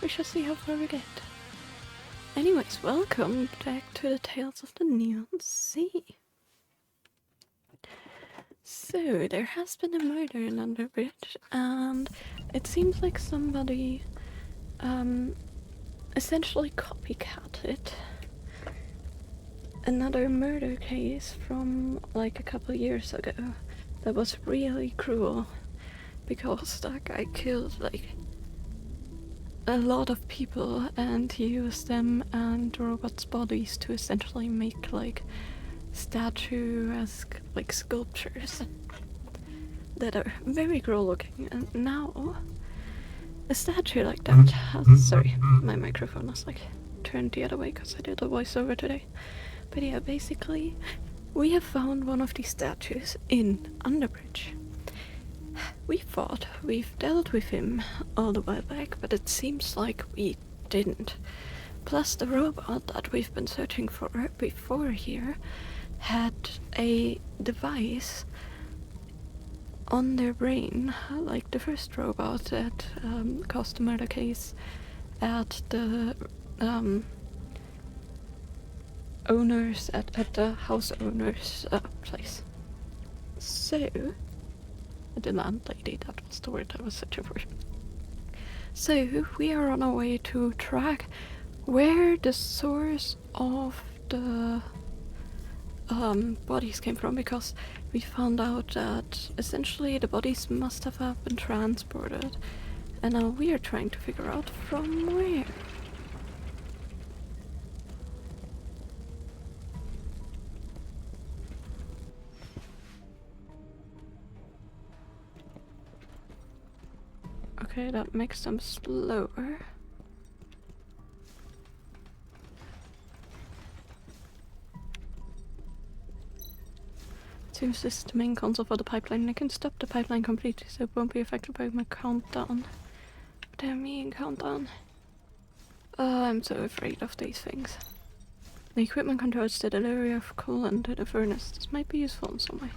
We shall see how far we get. Anyways, welcome back to the Tales of the Neon Sea. So, there has been a murder in Underbridge, and it seems like somebody, essentially copycatted another murder case from, like, a couple years ago that was really cruel, because that guy killed, like, a lot of people and used them and robots' bodies to essentially make, like, statuesque, like, sculptures that are very cruel looking. And now a statue like that has, sorry, my microphone is like turned the other way because I did a voiceover today. But yeah, basically we have found one of these statues in Underbridge. We thought we've dealt with him all the while back, but it seems like we didn't. Plus the robot that we've been searching for before here had a device on their brain, like the first robot that caused the murder case at the owners, at the house owner's place. So, the landlady, that was the word I was searching for. So, we are on our way to track where the source of the bodies came from, because we found out that essentially the bodies must have been transported, and now we are trying to figure out from where. Okay, that makes them slower. Seems this is the main console for the pipeline. I can stop the pipeline completely so it won't be affected by my countdown. Damn me, countdown. I'm so afraid of these things. The equipment controls the delivery of coolant to the furnace. This might be useful in some way.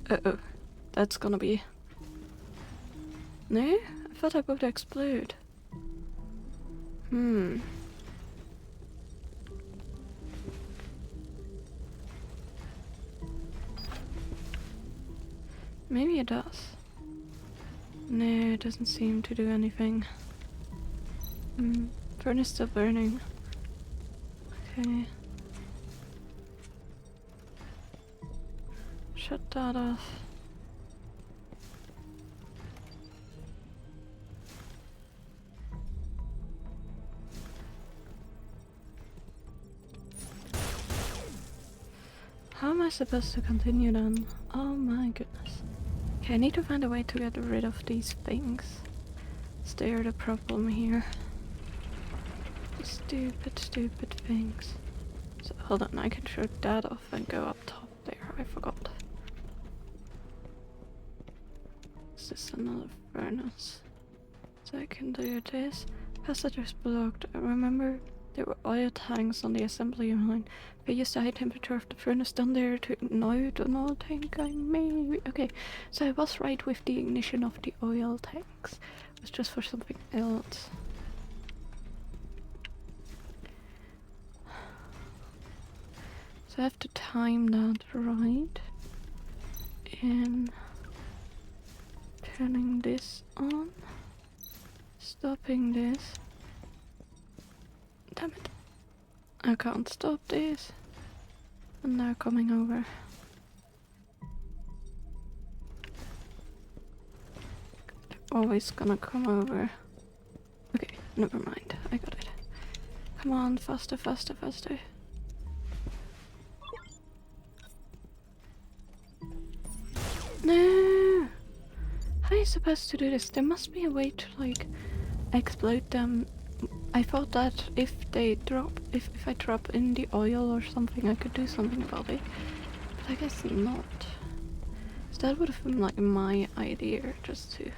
Uh-oh. That's gonna be... No? I thought I would explode. Maybe it does. No, it doesn't seem to do anything. Furnace still burning. Okay. Shut that off. How am I supposed to continue then? Oh my goodness. Okay, I need to find a way to get rid of these things. They're the problem here. Stupid, stupid things. So hold on, I can shut that off and go up top there. I forgot. Is this another furnace? So I can do this. Passengers blocked. I remember there were oil tanks on the assembly line. They used the high temperature of the furnace down there to ignite an oil tank. I may... Okay, so I was right with the ignition of the oil tanks. It was just for something else. So I have to time that right. In turning this on. Stopping this. Damn it. I can't stop this. And they're coming over. They're always gonna come over. Okay, never mind. I got it. Come on, faster, faster, faster. No! How are you supposed to do this? There must be a way to, like, explode them. I thought that if they drop, if I drop in the oil or something, I could do something about it. But I guess not. So that would have been like my idea, just to...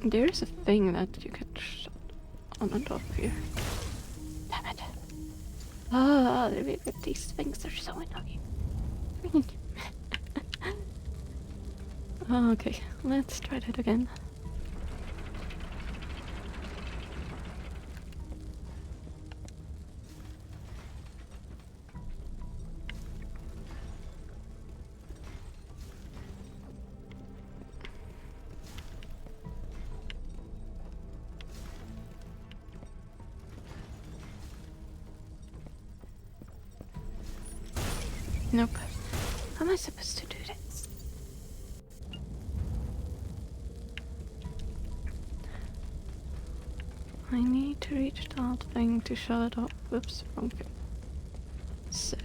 There's a thing that you can shut on the top here. Damn it. Ah, these things are so annoying. Okay, let's try that again. Nope. How am I supposed to do this? I need to reach that thing to shut it off. Whoops, wrong thing. So...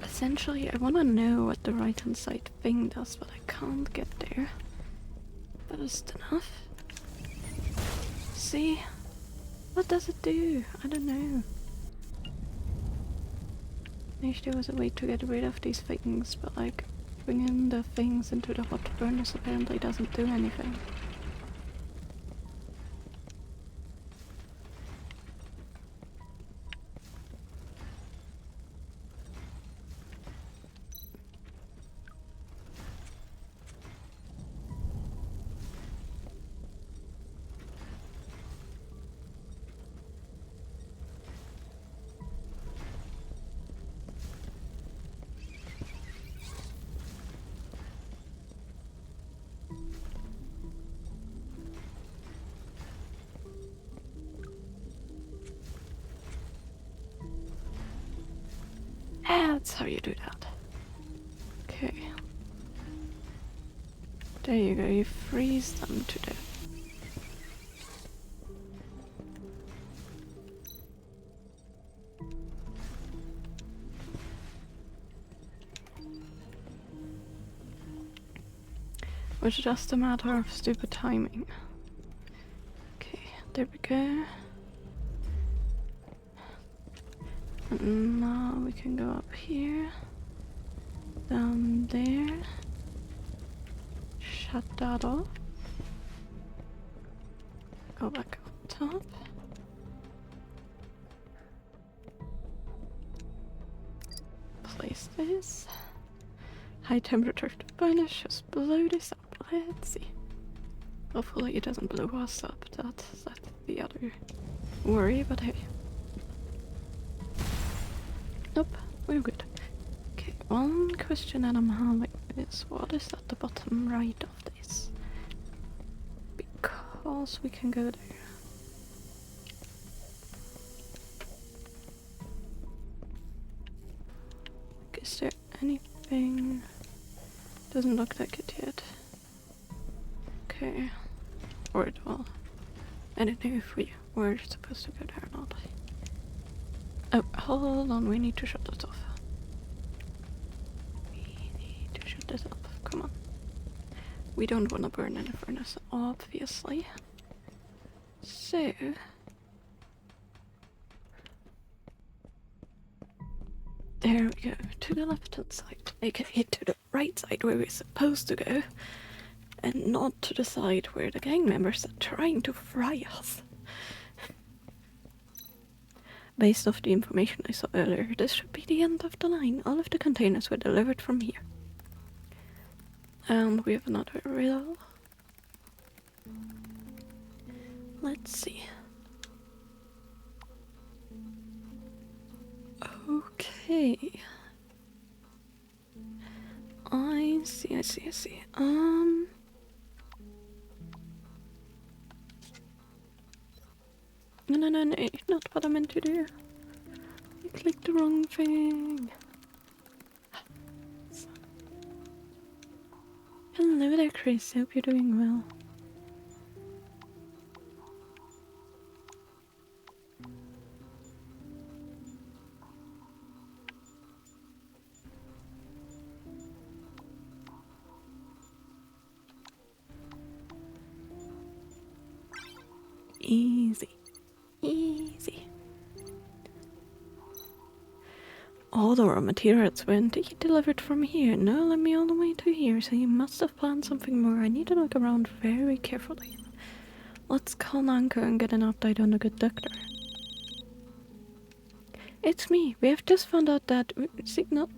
essentially, I want to know what the right-hand side thing does, but I can't get there fast enough. See? What does it do? I don't know. I wish there was a way to get rid of these things, but like, bringing the things into the hot furnace apparently doesn't do anything. That's how you do that. Okay. There you go, you freeze them to death. Which is just a matter of stupid timing. Okay, there we go. And now we can go up here. Down there. Shut that off. Go back up top. Place this. High temperature to furnace, just blow this up. Let's see. Hopefully it doesn't blow us up. That's the other worry, but hey. Nope, we're good. Okay, one question that I'm having is what is at the bottom right of this? Because we can go there. Is there anything? Doesn't look like it yet. Okay. Or at all. I don't know if we were supposed to go there or not. Oh, hold on, we need to shut this off. We need to shut this off, come on. We don't want to burn any furnace, obviously. So... there we go, to the left-hand side, aka to the right side where we're supposed to go, and not to the side where the gang members are trying to fry us. Based off the information I saw earlier, this should be the end of the line. All of the containers were delivered from here. And we have another riddle. Let's see. Okay. I see. No, not what I meant to do. I clicked the wrong thing. Hello there, Chris. Hope you're doing well. Easy. All the raw materials were indeed delivered from here. Now let me all the way to here, so you must have planned something more. I need to look around very carefully. Let's call Anko and get an update on the good doctor. It's me. We have just found out that signal's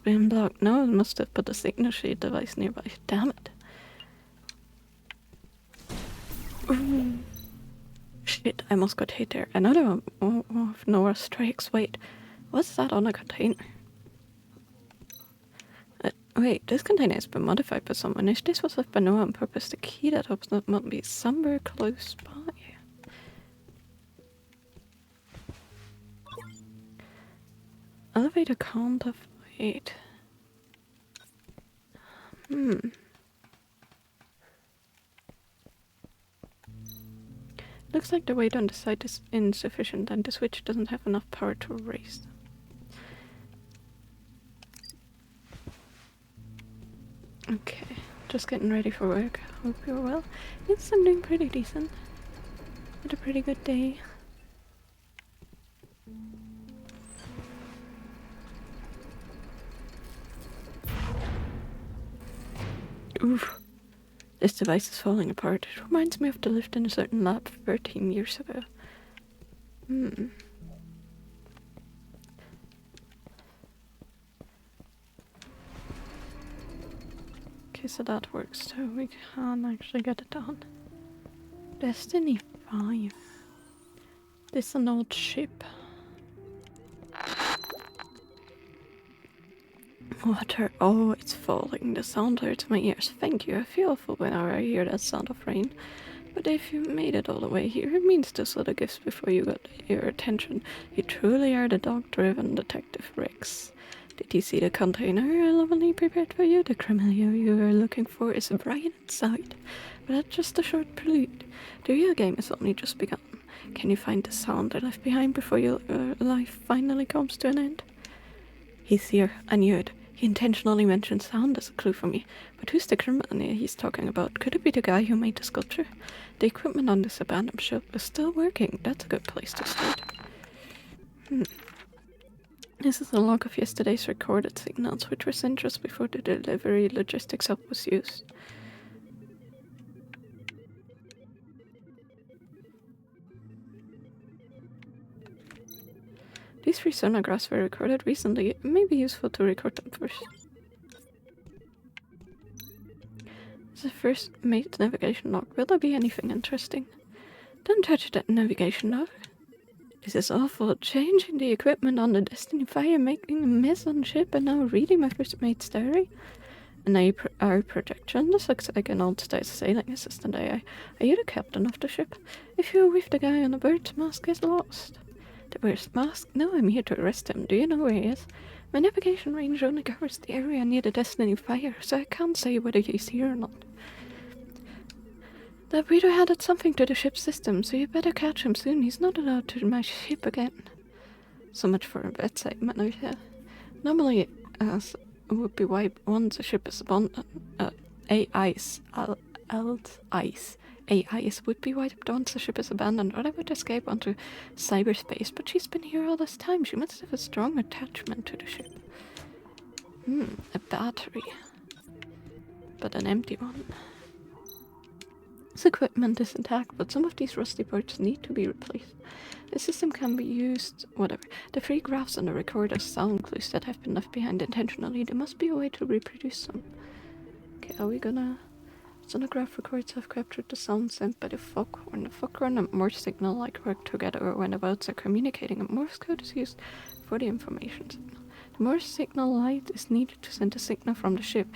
been blocked. No one must have put a signal sheet device nearby. Damn it. Ooh. Shit, I almost got hit there. Another one of Noah's strikes. Wait, what's that on a container? Wait, this container has been modified by someone. If this was left by Noah on purpose, the key that opens it must be somewhere close by. Elevator can't have... Wait. Looks like the weight on the side is insufficient and the switch doesn't have enough power to raise them. Okay, just getting ready for work. Hope you're well. Yes, I'm doing pretty decent. Had a pretty good day. Oof. This device is falling apart. It reminds me of the lift in a certain lab 13 years ago. Okay, so that works too. We can actually get it done. Destiny 5. This is an old ship. Water. Oh, it's falling. The sound hurts my ears. Thank you. I feel awful whenever I hear that sound of rain. But if you made it all the way here, it means those little gifts before you got your attention. You truly are the dog-driven detective, Rex. Did you see the container I lovingly prepared for you? The criminal you were looking for is right inside. But that's just a short prelude. The real game has only just begun. Can you find the sound I left behind before your life finally comes to an end? He's here. I knew it. He intentionally mentioned sound as a clue for me. But who's the criminal he's talking about? Could it be the guy who made the sculpture? The equipment on this abandoned ship is still working. That's a good place to start. This is a log of yesterday's recorded signals, which were sent just before the delivery logistics hub was used. These three sonographs were recorded recently. It may be useful to record them first. The first mate navigation log. Will there be anything interesting? Don't touch that navigation log. This is awful. Changing the equipment on the Destiny 5, making a mess on the ship, and now reading my first mate's diary. An AR projection. This looks like an old-style sailing assistant AI. Are you the captain of the ship? If you're with the guy on the bird's mask, is lost. The bird's mask? No, I'm here to arrest him. Do you know where he is? My navigation range only covers the area near the Destiny 5, so I can't say whether he's here or not. The breeder added something to the ship's system, so you better catch him soon. He's not allowed to my ship again. So much for a bedside manner here. Normally, as would be wiped once a ship is abandoned, AIs would be wiped once a ship is abandoned, or they would escape onto cyberspace, but she's been here all this time. She must have a strong attachment to the ship. A battery. But an empty one. This equipment is intact, but some of these rusty parts need to be replaced. The system can be used, whatever. The three graphs on the recorder sound clues that have been left behind intentionally. There must be a way to reproduce them. Okay, are we gonna... Sonograph records have captured the sound sent by the foghorn. The foghorn and Morse signal like work together when the boats are communicating, and Morse code is used for the information signal. The Morse signal light is needed to send a signal from the ship,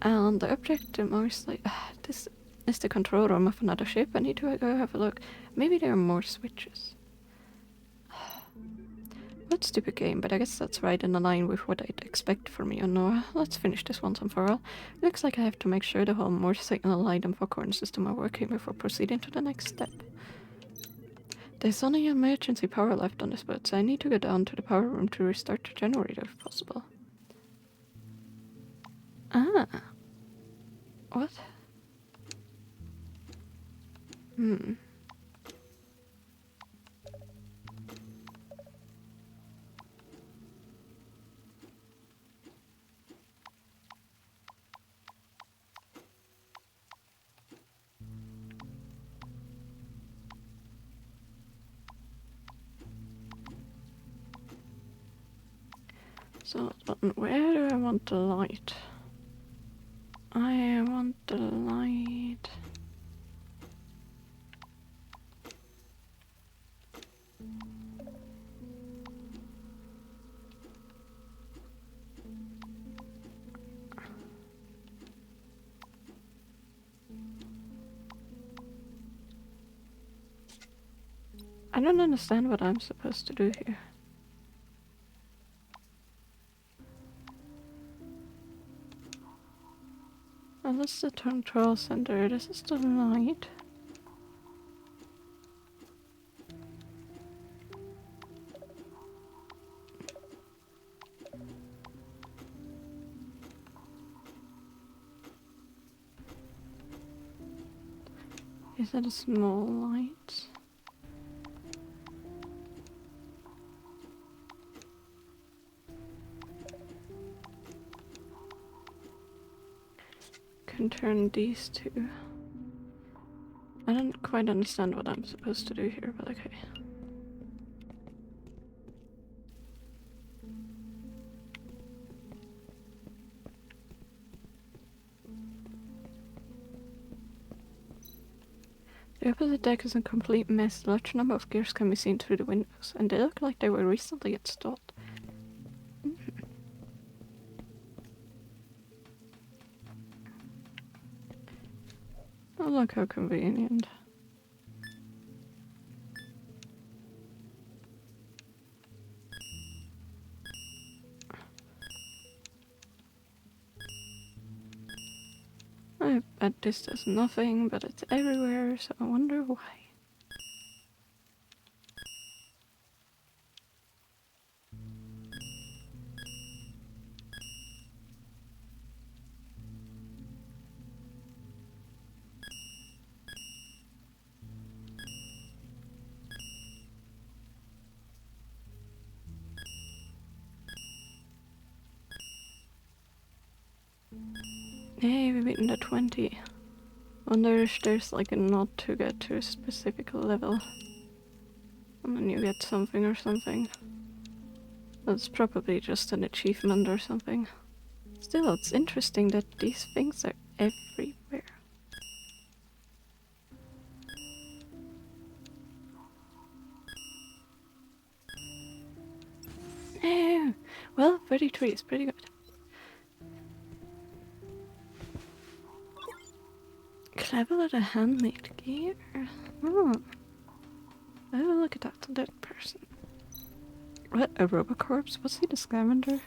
and the object the Morse light... this is the control room of another ship. I need to go have a look. Maybe there are more switches. What stupid game, but I guess that's right in line with what I'd expect from you, Noah. Let's finish this once and for all. Looks like I have to make sure the whole Morse signal light and foghorn system are working before proceeding to the next step. There's only emergency power left on this boat, so I need to go down to the power room to restart the generator if possible. Ah. What? start button. Where do I want the light? I want the light. I don't understand what I'm supposed to do here. Well, this is the control center. This is the light. Is that a small light? Can turn these two. I don't quite understand what I'm supposed to do here, but okay. The opposite deck is a complete mess. A large number of gears can be seen through the windows, and they look like they were recently installed. Oh, look how convenient. I bet this does nothing, but it's everywhere, so I wonder why. Hey, we beaten the 20. Wonder if there's like a nod to get to a specific level. And then you get something or something. That's probably just an achievement or something. Still, it's interesting that these things are everywhere. Oh, well, 33 is pretty good. Clever at a handmade gear. Oh. Oh, look at that dead person. What, a Robocorpse? Was he the scavenger?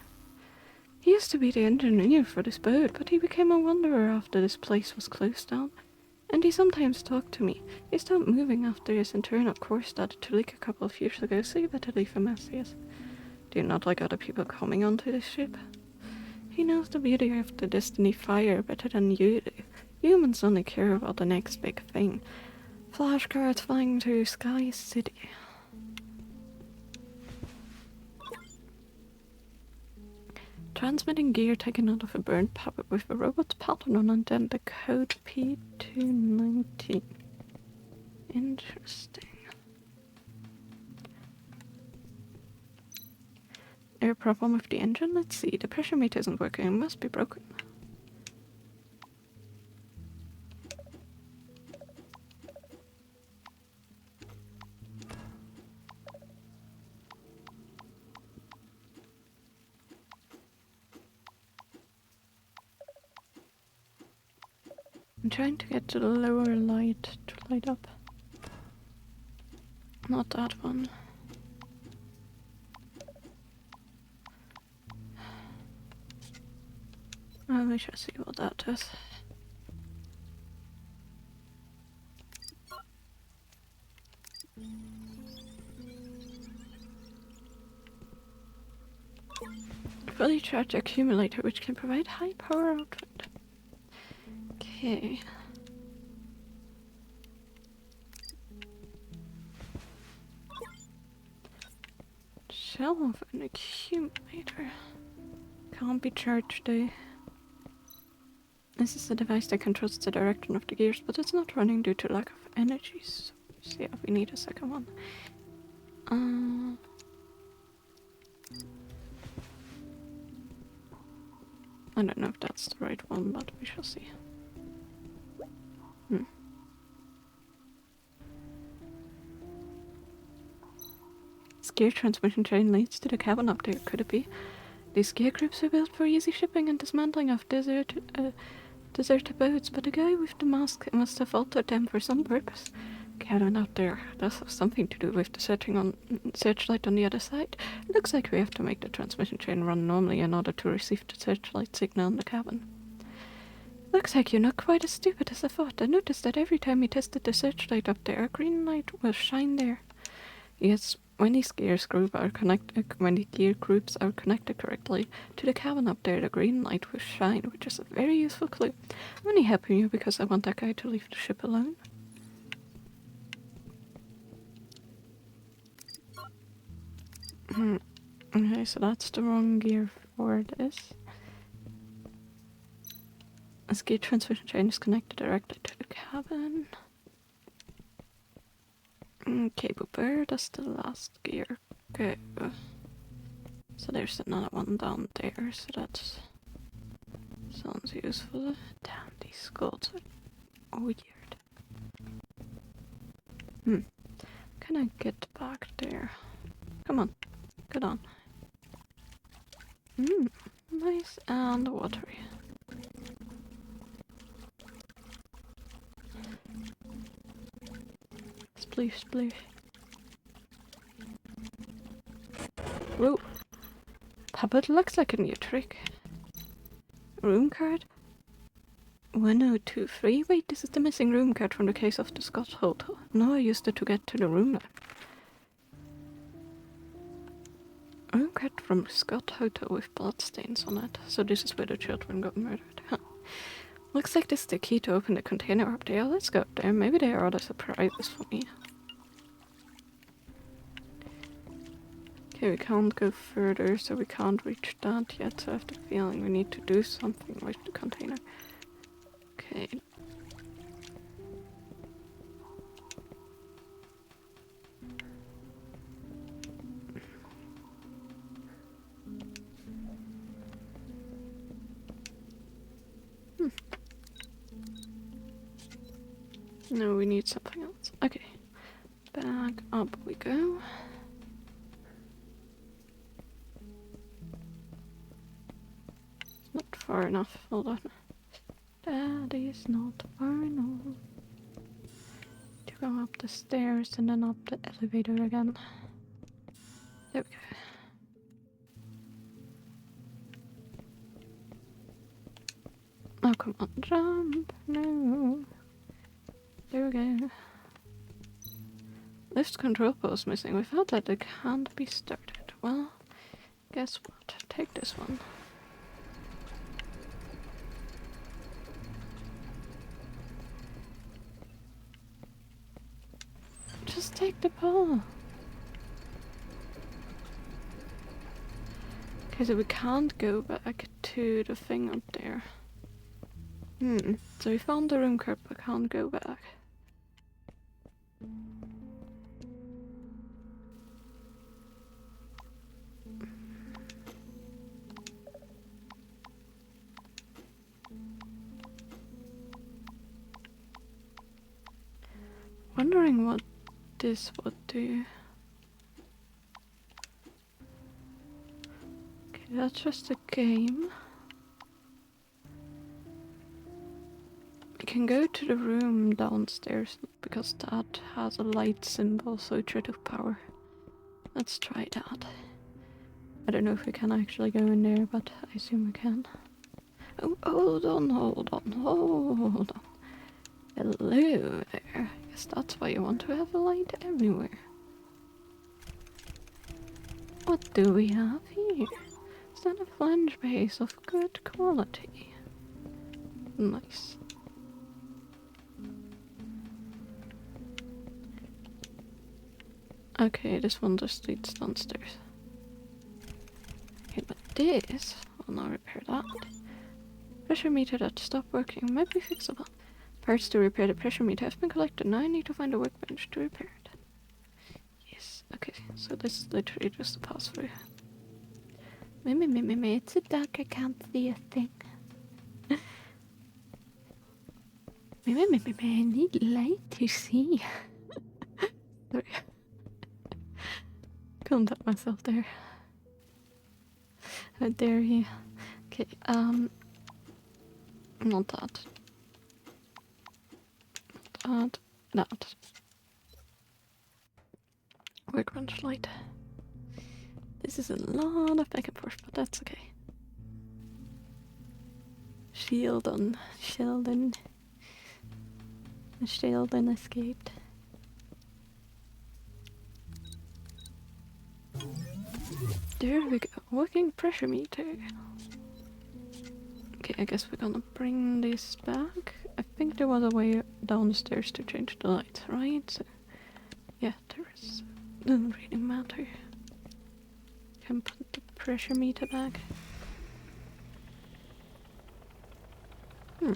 He used to be the engineer for this boat, but he became a wanderer after this place was closed down. And he sometimes talked to me. He stopped moving after his internal core started to leak a couple of years ago, so you better leave him as he is. Do you not like other people coming onto this ship? He knows the beauty of the Destiny fire better than you do. Humans only care about the next big thing. Flashcards flying to Sky City. Transmitting gear taken out of a burnt puppet with a robot's pattern on and then the code P219. Interesting. There a problem with the engine? Let's see. The pressure meter isn't working. It must be broken. I'm trying to get to the lower light to light up. Not that one. We shall see what that does. Fully charged accumulator which can provide high power output. Okay. Shell of an accumulator. Can't be charged though. This is a device that controls the direction of the gears, but it's not running due to lack of energy, so yeah, we need a second one. I don't know if that's the right one, but we shall see. Hmm. Gear transmission chain leads to the cabin up there. Could it be? These gear groups are built for easy shipping and dismantling of deserted boats, but the guy with the mask must have altered them for some purpose. Cabin up there does have something to do with the searchlight on the other side. It looks like we have to make the transmission chain run normally in order to receive the searchlight signal in the cabin. Looks like you're not quite as stupid as I thought. I noticed that every time we tested the searchlight up there, a green light will shine there. Yes, when these gear groups are connected correctly to the cabin up there, the green light will shine, which is a very useful clue. I'm only helping you because I want that guy to leave the ship alone. Okay, so that's the wrong gear for this. This gear transmission chain is connected directly to the cabin. Cable where does the last gear go? So there's another one down there, so that sounds useful. Damn, these skulls are weird. Can I get back there? Come on, get on. Nice and watery. Splish, splish. Whoa. Puppet looks like a new trick. Room card? 1023. Wait, this is the missing room card from the case of the Scott Hotel. No, I used it to get to the room. Room card from the Scott Hotel with bloodstains on it. So this is where the children got murdered. Looks like this is the key to open the container up there. Let's go up there. Maybe there are other surprises for me. Okay, we can't go further, so we can't reach that yet, so I have the feeling we need to do something with the container. Okay. No, we need something else. Okay. Back up we go. Not far enough. Hold on. That is not far enough. To go up the stairs and then up the elevator again. There we go. Oh, come on. Jump. No. There we go. Lift control post missing. Without that, it can't be started. Well, guess what? Take this one. Just take the ball. Okay, so we can't go back to the thing up there. So we found the room card, but can't go back. Wondering what this would do. Okay, that's just a game. We can go to the room downstairs because that has a light symbol, so it should have power. Let's try that. I don't know if we can actually go in there, but I assume we can. Oh, hold on. Hello there. I guess that's why you want to have a light everywhere. What do we have here? Is that a flange base of good quality? Nice. Okay, this one just leads downstairs. Okay, but this will now repair that. Pressure meter that stopped working might be fixable. Parts to repair the pressure meter have been collected. Now I need to find a workbench to repair it. Yes, okay, so this is literally just a pass through. Me, it's so dark I can't see a thing. I need light to see. Sorry. Couldn't help myself there. How dare you? Okay, not that. That. Workbench light. This is a lot of back and forth, but that's okay. Sheldon escaped. There we go. Working pressure meter. Okay, I guess we're gonna bring this back. I think there was a way downstairs to change the lights, right? So, yeah, there is. Doesn't really matter. Can put the pressure meter back. Oh,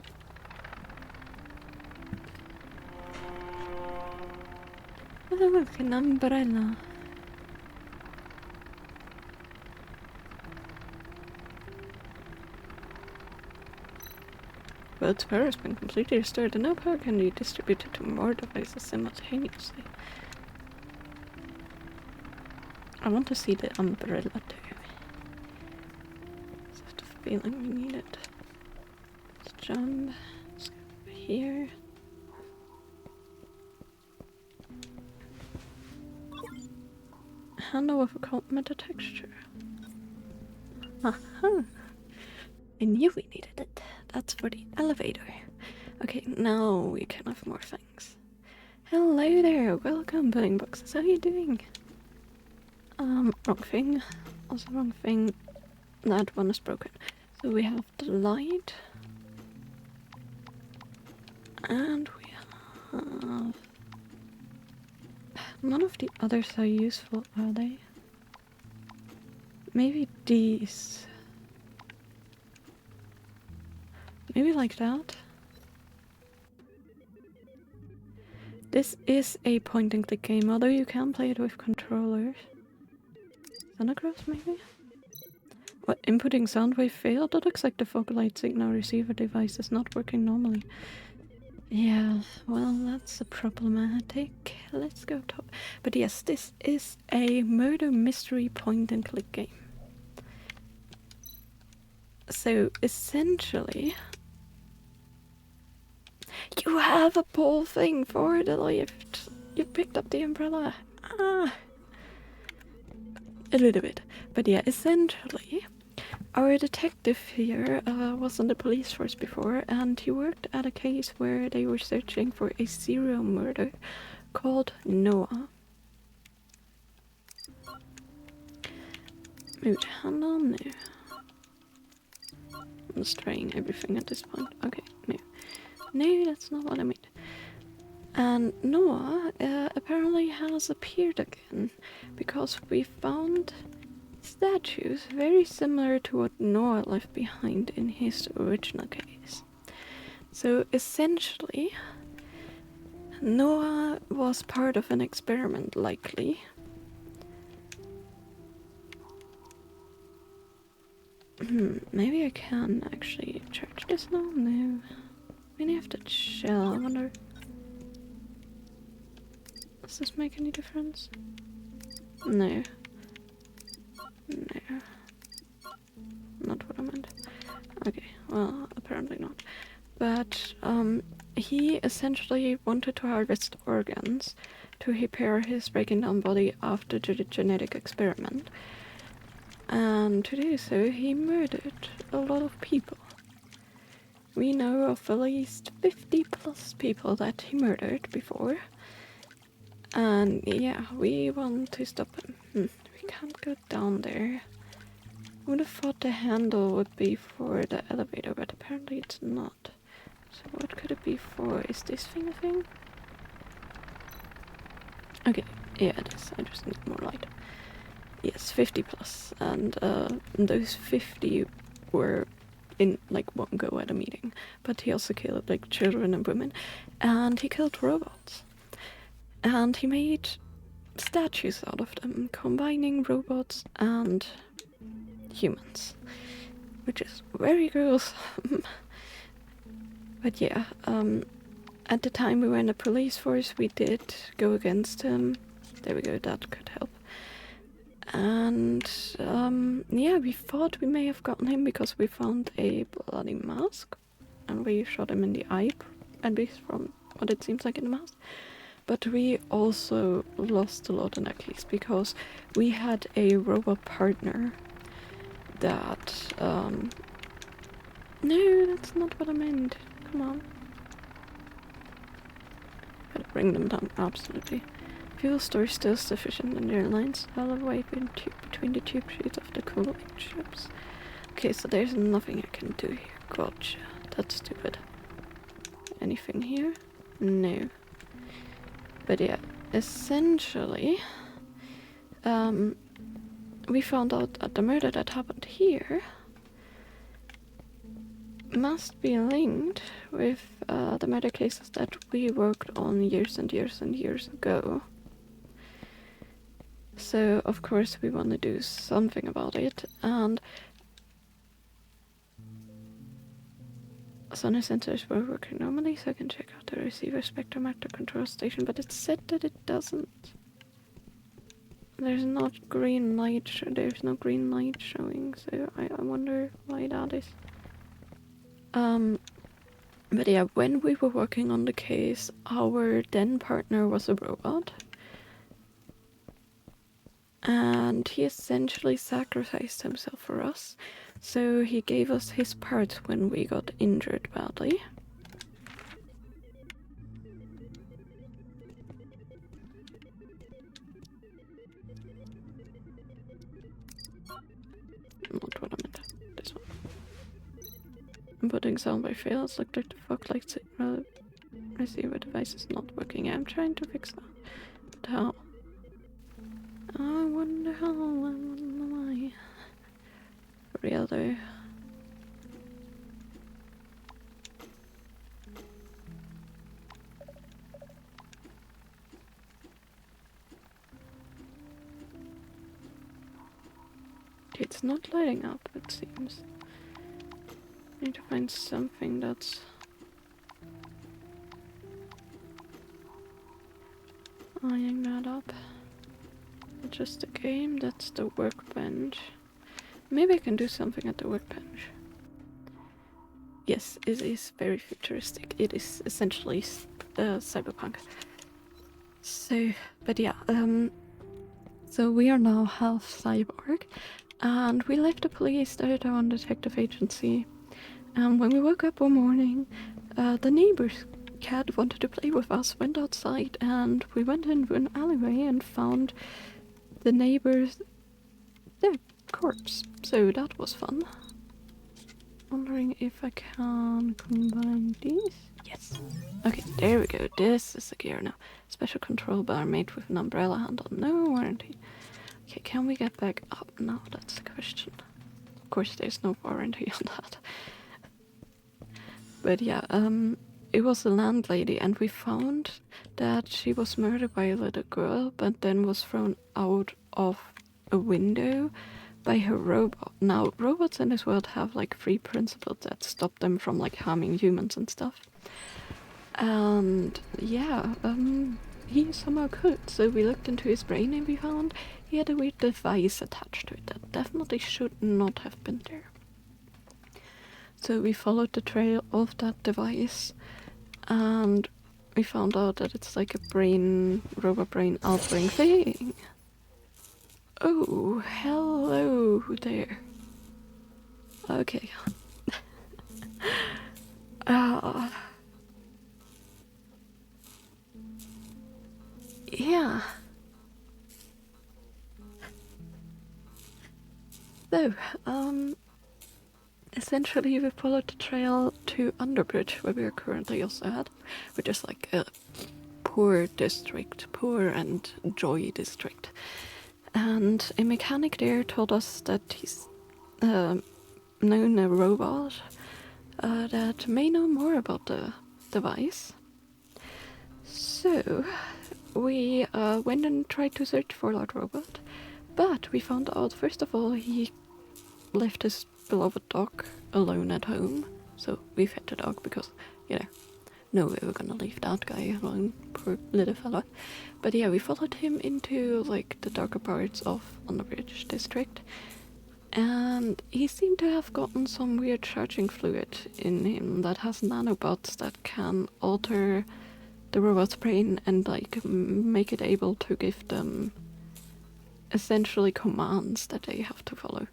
look, an umbrella. Well, its power has been completely restored and now power can be distributed to more devices simultaneously. I want to see the umbrella too. I have the feeling we need it. Let's jump. Let's go over here. Handle with a cold metal texture. Aha! I knew we needed it. That's for the elevator. Okay, now we can have more things. Hello there, welcome pudding boxes. How are you doing? Wrong thing. Also wrong thing. That one is broken. So we have the light. And we have... None of the others are useful, are they? Maybe these. Maybe like that. This is a point and click game, although you can play it with controllers. Sunacross maybe? What, inputting sound wave failed? That looks like the Focalite signal receiver device is not working normally. Yeah, well, that's a problematic. Let's go top. But yes, this is a murder mystery point and click game. So essentially, you have a pole thing for the lift. You picked up the umbrella. Ah, a little bit. But yeah, essentially, our detective here was on the police force before, and he worked at a case where they were searching for a serial murder called Noah. Moved hand on, no. I'm just trying everything at this point. Okay, no. No, that's not what I mean. And Noah apparently has appeared again, because we found statues very similar to what Noah left behind in his original case. So essentially, Noah was part of an experiment, likely. Maybe I can actually charge this now? No. Maybe I have to chill. I wonder. Does this make any difference? No. No. Not what I meant. Okay, well, apparently not. But, he essentially wanted to harvest organs to repair his breaking down body after the genetic experiment. And to do so, he murdered a lot of people. We know of at least 50 plus people that he murdered before. And yeah, we want to stop him. We can't go down there. I would have thought the handle would be for the elevator, but apparently it's not. So what could it be for? Is this thing a thing? Okay, yeah it is. I just need more light. Yes, 50 plus. And those 50 were in like one go at a meeting. But he also killed like children and women. And he killed robots. And he made statues out of them, combining robots and humans, which is very gruesome. But yeah, at the time we were in the police force, we did go against him. There we go, that could help. And yeah, we thought we may have gotten him because we found a bloody mask and we shot him in the eye, at least from what it seems like in the mask. But we also lost a lot in that case because we had a robot partner that no, that's not what I meant. Come on. Gotta bring them down, absolutely. Fuel storage still sufficient in the airlines. Elevate between the tube sheets of the cooling ships. Okay, so there's nothing I can do here. Gotcha. That's stupid. Anything here? No. But yeah, essentially, we found out that the murder that happened here must be linked with the murder cases that we worked on years and years and years ago. So of course we want to do something about it, and sonar sensors were working normally, so I can check out the receiver spectrum at the control station, but it said that it doesn't. There's not green light, there's no green light showing, so I wonder why that is. But yeah, when we were working on the case, our then partner was a robot. And he essentially sacrificed himself for us. So he gave us his parts when we got injured badly. Not what I meant. This one. I'm putting sound by fails. Looked like the fuck lights receiver device is not working. I'm trying to fix that. But how? I wonder how, I wonder why. For real though. It's not lighting up, it seems. I need to find something that's lighting that up. Just a game, that's the workbench. Maybe I can do something at the workbench. Yes, it is very futuristic. It is essentially cyberpunk. So, but yeah, so we are now half cyborg, and we left the police, started our own detective agency. And when we woke up one morning, the neighbor's cat wanted to play with us, went outside, and we went into an alleyway and found the neighbor's corpse. So that was fun. Wondering if I can combine these. Yes. Okay, there we go. This is the gear now. Special control bar made with an umbrella handle. No warranty. Okay, can we get back up now? That's the question. Of course, there's no warranty on that. But yeah, it was a landlady, and we found that she was murdered by a little girl, but then was thrown out of a window by her robot. Now, robots in this world have like 3 principles that stop them from like harming humans and stuff. And yeah, he somehow could. So we looked into his brain and we found he had a weird device attached to it that definitely should not have been there. So we followed the trail of that device, and we found out that it's like a robot brain altering thing. Oh, hello there. Okay. Yeah. So, essentially we followed the trail to Underbridge, where we are currently also at, which is like a poor district, poor and joy district. And a mechanic there told us that he's known a robot that may know more about the device. So we went and tried to search for that robot, but we found out, first of all, he left his beloved dog alone at home. So we fed the dog because, you know, No, we were gonna leave that guy alone, poor little fella. But yeah, we followed him into like the darker parts of Underbridge district, and he seemed to have gotten some weird charging fluid in him that has nanobots that can alter the robot's brain and like make it able to give them essentially commands that they have to follow.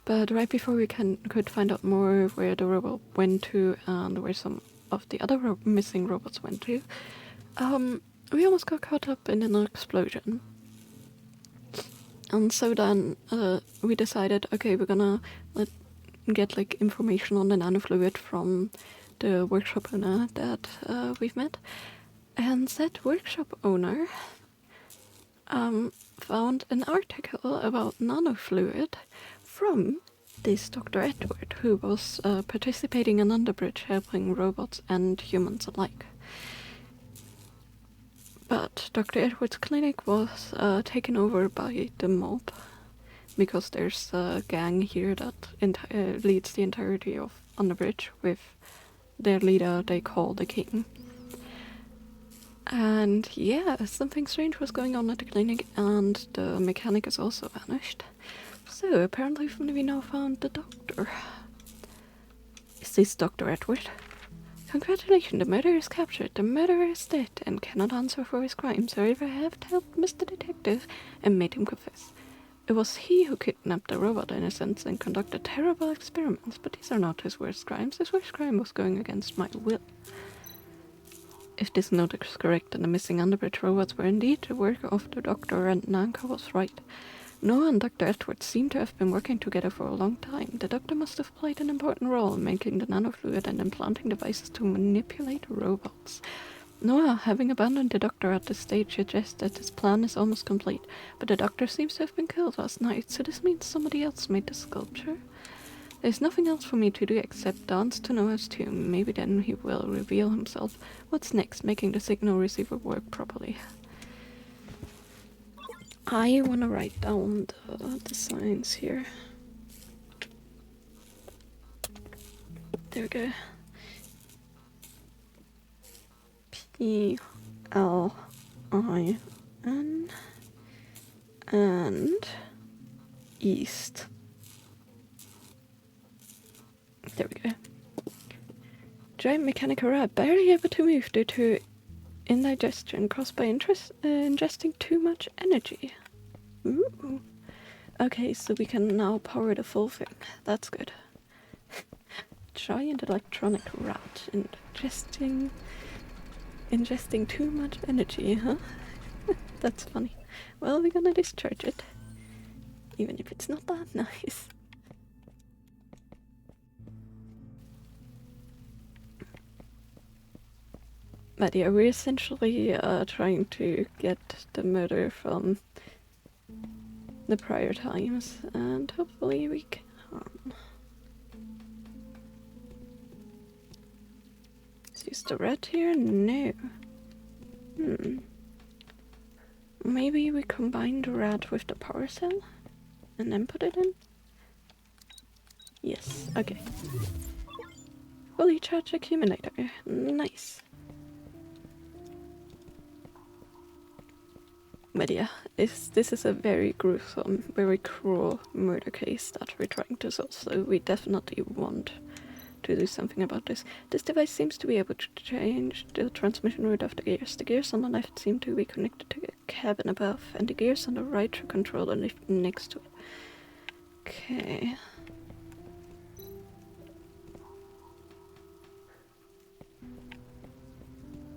But right before we could find out more where the robot went to and where some of the other missing robots went to, we almost got caught up in an explosion. And so then we decided, okay, we're gonna get like information on the nanofluid from the workshop owner that we've met. And said workshop owner found an article about nanofluid from this Dr. Edward, who was participating in Underbridge, helping robots and humans alike. But Dr. Edward's clinic was taken over by the mob, because there's a gang here that leads the entirety of Underbridge, with their leader they call the King. And yeah, something strange was going on at the clinic, and the mechanic has also vanished. So apparently we now found the doctor. Is this Dr. Edward? Congratulations, the murderer is captured. The murderer is dead and cannot answer for his crimes. However, I have helped Mr. Detective and made him confess. It was he who kidnapped the robot innocents and conducted terrible experiments, but these are not his worst crimes. His worst crime was going against my will. If this note is correct, then the missing Underbridge robots were indeed the work of the Doctor, and Nanka was right. Noah and Dr. Edwards seem to have been working together for a long time. The Doctor must have played an important role in making the nanofluid and implanting devices to manipulate robots. Noah, having abandoned the Doctor at this stage, suggests that his plan is almost complete, but the Doctor seems to have been killed last night, so this means somebody else made the sculpture. There's nothing else for me to do except dance to Noah's tune. Maybe then he will reveal himself. What's next? Making the signal receiver work properly. I want to write down the signs here. There we go. P-L-I-N and east. There we go. Giant mechanical rat, barely able to move due to indigestion caused by ingesting too much energy. Ooh. Okay, so we can now power the full thing. That's good. Giant electronic rat ingesting too much energy, huh? That's funny. Well, we're gonna discharge it. Even if it's not that nice. But yeah, we're essentially trying to get the murder from the prior times, and hopefully we can. Let's use the red here? No. Maybe we combine the red with the power cell and then put it in? Yes, okay. Fully charged accumulator. Nice. But yeah, this is a very gruesome, very cruel murder case that we're trying to solve, so we definitely want to do something about this. This device seems to be able to change the transmission route of the gears. The gears on the left seem to be connected to the cabin above, and the gears on the right to control the lift next to it. Okay.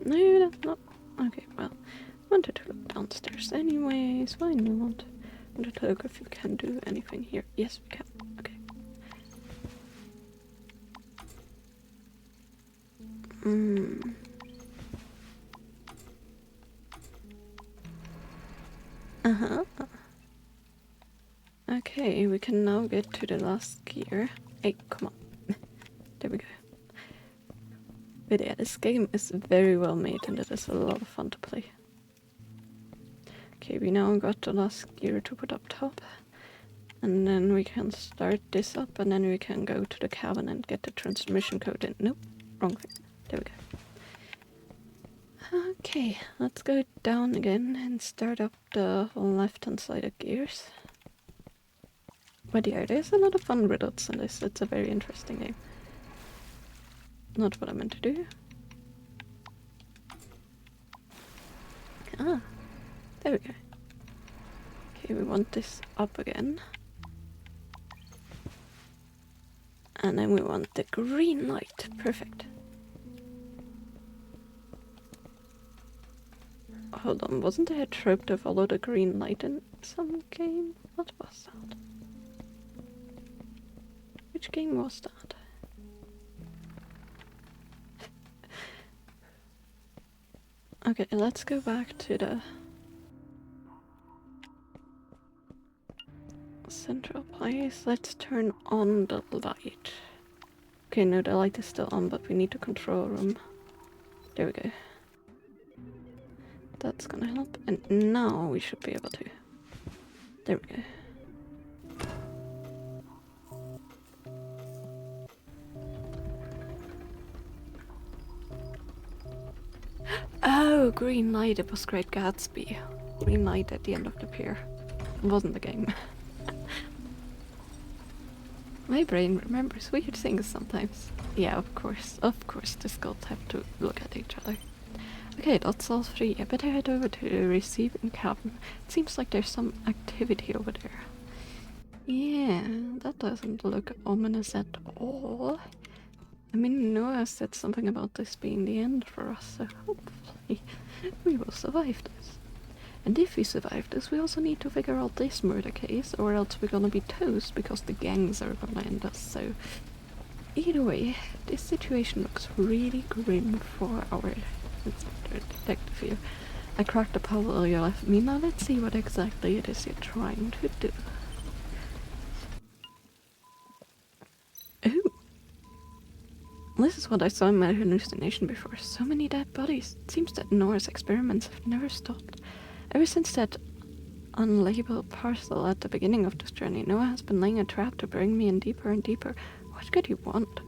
No, that's not... Okay, well... Wanted to look downstairs anyways, why not? Wanted to look if we can do anything here. Yes, we can. Okay. Okay, we can now get to the last gear. Hey, come on. There we go. But yeah, this game is very well made and it is a lot of fun to play. Okay, we now got the last gear to put up top. And then we can start this up, and then we can go to the cabin and get the transmission code in. Nope, wrong thing. There we go. Okay, let's go down again and start up the left-hand side of gears. But yeah, there's a lot of fun riddles in this. It's a very interesting game. Not what I meant to do. Ah, there we go. Okay, we want this up again. And then we want the green light. Perfect. Hold on, wasn't there a trope to follow the green light in some game? What was that? Which game was that? Okay, let's go back to the central place. Let's turn on the light. Okay, no, the light is still on, but we need the control room. There we go. That's gonna help. And now we should be able to. There we go. Oh, green light. It was Great Gatsby. Green light at the end of the pier. It wasn't the game. My brain remembers weird things sometimes. Yeah, of course. Of course, the skulls have to look at each other. Okay, that's all three. I better head over to the receiving cabin. It seems like there's some activity over there. Yeah, that doesn't look ominous at all. I mean, Noah said something about this being the end for us, so hopefully we will survive this. And if we survive this, we also need to figure out this murder case, or else we're gonna be toast because the gangs are gonna end us, so... Either way, this situation looks really grim for our detective here. I cracked the puzzle you left me, now let's see what exactly it is you're trying to do. Oh! This is what I saw in my hallucination before. So many dead bodies. It seems that Nora's experiments have never stopped. Ever since that unlabeled parcel at the beginning of this journey, Noah has been laying a trap to bring me in deeper and deeper. What could he want?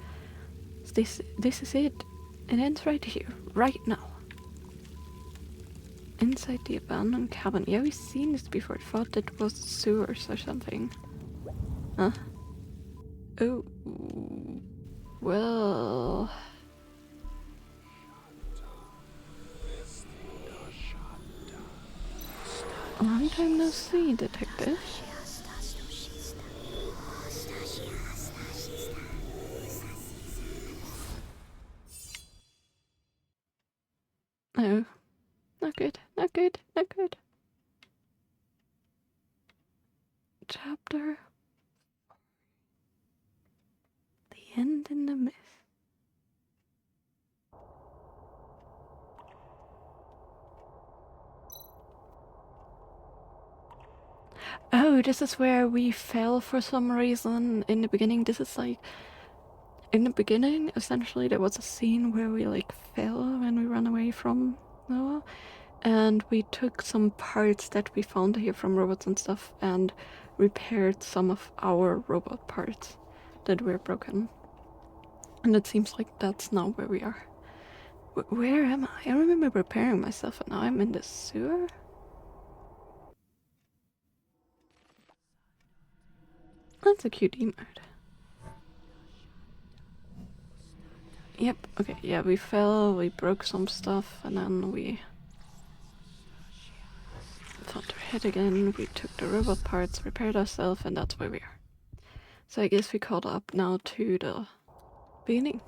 This is it. It ends right here, right now. Inside the abandoned cabin. Yeah, we've seen this before. I thought it was sewers or something. Huh? Oh. Well... Long time no see, detective. Oh. Not good, not good, not good. Chapter... The end in the myth. Oh, this is where we fell for some reason in the beginning. This is like... In the beginning, essentially, there was a scene where we like fell when we ran away from Noah. And we took some parts that we found here from robots and stuff and repaired some of our robot parts that were broken. And it seems like that's now where we are. Where am I? I remember preparing myself and now I'm in the sewer? That's a cute emote. Yep, okay, yeah, we fell, we broke some stuff, and then we found our head again, we took the robot parts, repaired ourselves, and that's where we are. So I guess we caught up now to the beginning.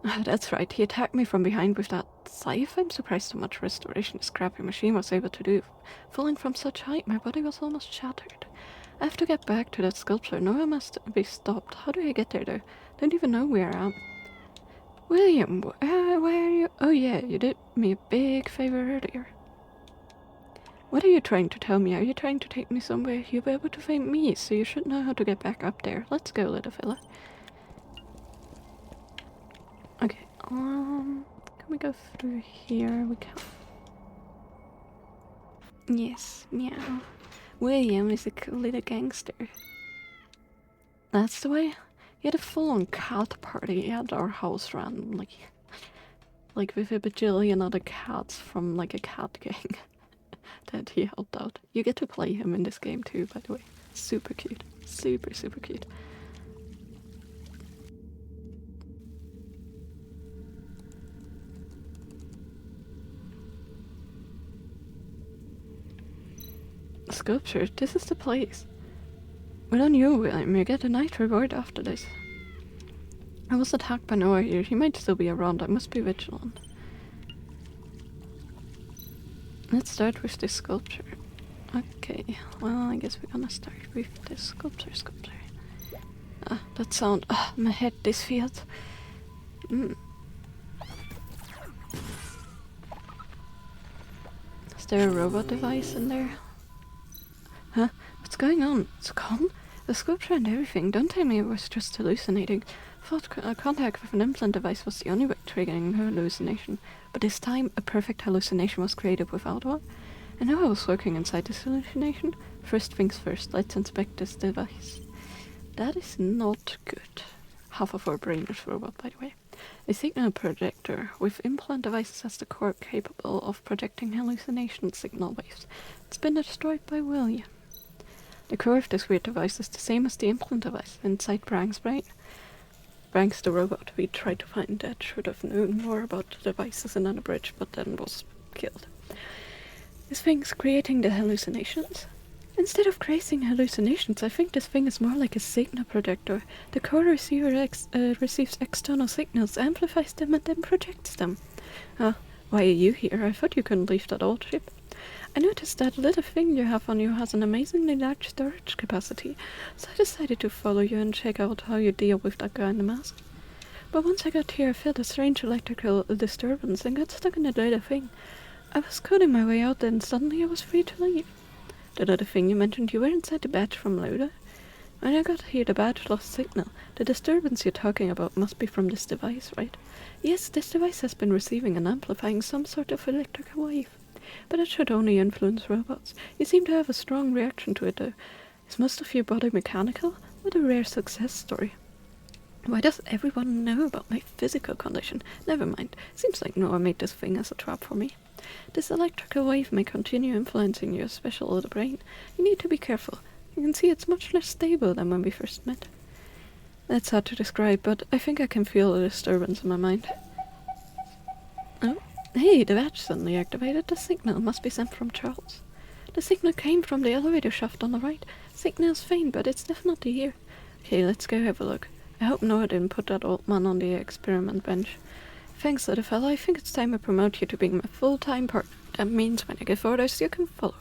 That's right, he attacked me from behind with that scythe. I'm surprised how much restoration this crappy machine was able to do. Falling from such height, my body was almost shattered. I have to get back to that sculpture. Noah must be stopped. How do I get there though? Don't even know where I am. William, where are you? Oh yeah, you did me a big favor earlier. What are you trying to tell me? Are you trying to take me somewhere? You'll be able to find me, so you should know how to get back up there. Let's go, little fella. Okay, can we go through here? We can. Yes, meow. William is a cool little gangster. That's the way? He had a full-on cat party at our house randomly. Like with a bajillion other cats from like a cat gang that he helped out. You get to play him in this game too, by the way. Super cute. Super, super cute. Sculpture, this is the place. Well on you, William, you get a nice reward after this. I was attacked by Noah here. He might still be around. I must be vigilant. Let's start with this sculpture. Okay, well, I guess we're gonna start with this sculpture. Ah, that sound. Ah, my head, this feels. Is there a robot device in there? Huh? What's going on? It's gone? The sculpture and everything. Don't tell me it was just hallucinating. Thought contact with an implant device was the only way triggering her hallucination, but this time a perfect hallucination was created without one. I know I was working inside this hallucination. First things first, let's inspect this device. That is not good. Half of our brain is robot, by the way. A signal projector with implant devices as the core capable of projecting hallucination signal waves. It's been destroyed by William. The core of this weird device is the same as the implant device inside Brang's brain. Brang's the robot we tried to find that should have known more about the devices in the bridge, but then was killed. This thing's creating the hallucinations. Instead of creating hallucinations, I think this thing is more like a signal projector. The core receiver receives external signals, amplifies them, and then projects them. Why are you here? I thought you couldn't leave that old ship. I noticed that little thing you have on you has an amazingly large storage capacity, so I decided to follow you and check out how you deal with that guy in the mask. But once I got here, I felt a strange electrical disturbance and got stuck in the little thing. I was coding my way out, and suddenly I was free to leave. The little thing you mentioned, you were inside the badge from Loda. When I got here, the badge lost signal. The disturbance you're talking about must be from this device, right? Yes, this device has been receiving and amplifying some sort of electrical wave. But it should only influence robots. You seem to have a strong reaction to it, though. Is most of your body mechanical? What a rare success story. Why does everyone know about my physical condition? Never mind. Seems like Noah made this thing as a trap for me. This electrical wave may continue influencing your special little brain. You need to be careful. You can see it's much less stable than when we first met. That's hard to describe, but I think I can feel a disturbance in my mind. Oh, hey, the badge suddenly activated. The signal must be sent from Charles. The signal came from the elevator shaft on the right. Signal's faint, but it's definitely here. Okay, let's go have a look. I hope Noah didn't put that old man on the experiment bench. Thanks, little fella. I think it's time I promote you to being my full-time partner. That means when I give orders, you can follow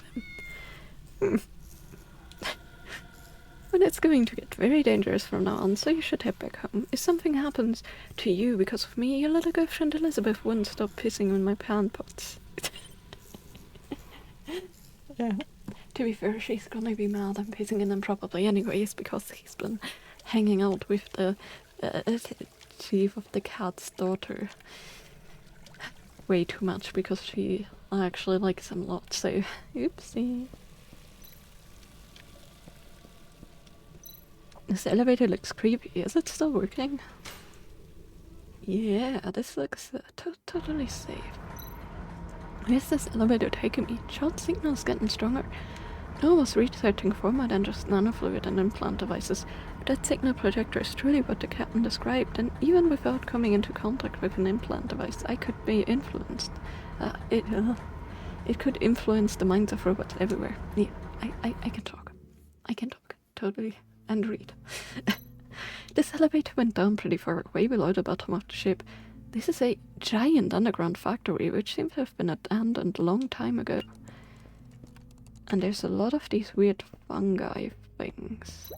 him. But it's going to get very dangerous from now on, so you should head back home. If something happens to you because of me, your little girlfriend Elizabeth wouldn't stop pissing in my pan pots. Yeah. To be fair, she's gonna be mad I'm pissing in them probably anyways, because he's been hanging out with the chief of the cat's daughter way too much, because she actually likes him a lot, so oopsie. This elevator looks creepy. Is it still working? Yeah, this looks totally safe. Where's this elevator taking me? Shot signal's getting stronger. Noah was researching for more than just nanofluid and implant devices. But that signal projector is truly what the captain described, and even without coming into contact with an implant device, I could be influenced. It could influence the minds of robots everywhere. Yeah, I can talk. I can talk. Totally. And read. This elevator went down pretty far, way below the bottom of the ship. This is a giant underground factory, which seems to have been abandoned a long time ago. And there's a lot of these weird fungi things.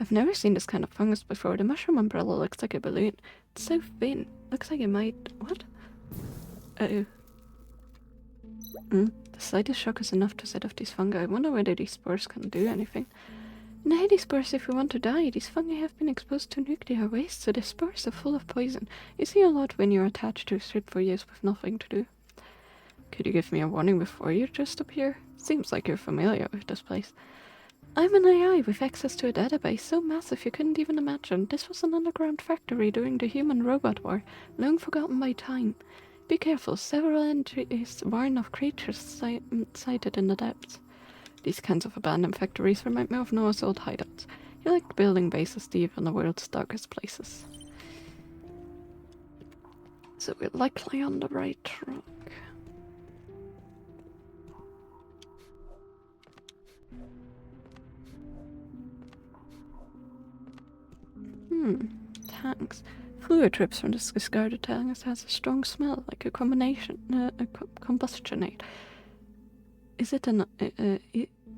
I've never seen this kind of fungus before. The mushroom umbrella looks like a balloon. It's so thin. Looks like it might... What? Uh-oh. The slightest shock is enough to set off these fungi. I wonder whether these spores can do anything. No, these spores, if we want to die, these fungi have been exposed to nuclear waste, so the spores are full of poison. You see a lot when you're attached to a ship for years with nothing to do. Could you give me a warning before you just appear? Seems like you're familiar with this place. I'm an AI with access to a database so massive you couldn't even imagine. This was an underground factory during the human-robot war, long forgotten by time. Be careful, several entries warn of creatures sighted in the depths. These kinds of abandoned factories remind me of Noah's old hideouts. He liked building bases deep in the world's darkest places. So we're likely on the right track. Tanks. Fluid drips from this discarded tank has a strong smell, like a combustionate. Is it an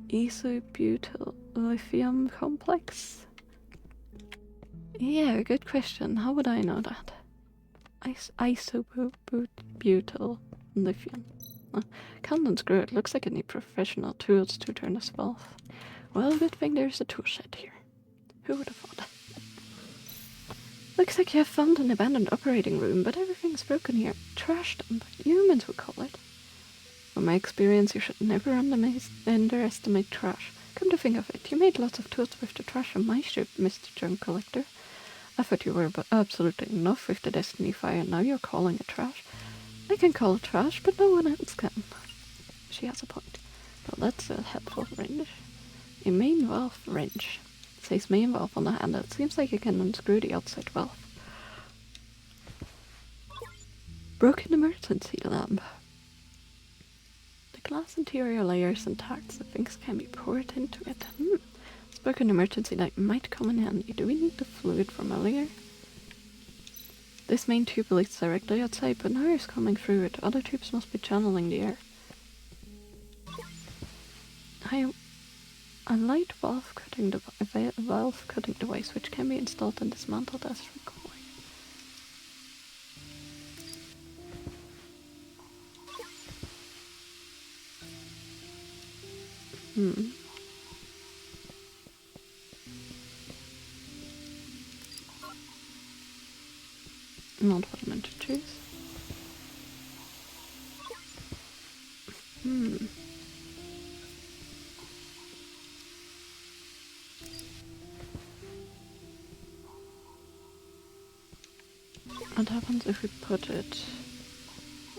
isobutyl lithium complex? Yeah, good question. How would I know that? Isobutyl lithium. Can't unscrew it. Looks like I need professional tools to turn this valve. Well, good thing there's a tool shed here. Who would have thought? Looks like you have found an abandoned operating room, but everything's broken here. Trash dump, humans would call it. From my experience, you should never underestimate trash. Come to think of it, you made lots of tools with the trash on my ship, Mr. Junk Collector. I thought you were absolutely enough with the Destiny Fire, and now you're calling it trash. I can call it trash, but no one else can. She has a point. Well, that's a helpful wrench. A main valve wrench. It says main valve on the handle. It seems like you can unscrew the outside valve. Broken emergency lamp. The glass interior layer is intact, so things can be poured into it. This broken emergency light might come in handy. Do we need the fluid from earlier? This main tube leads directly outside, but no air is coming through it. Other tubes must be channeling the air. A light valve cutting device which can be installed and dismantled as required. Not what I meant to choose. What happens if we put it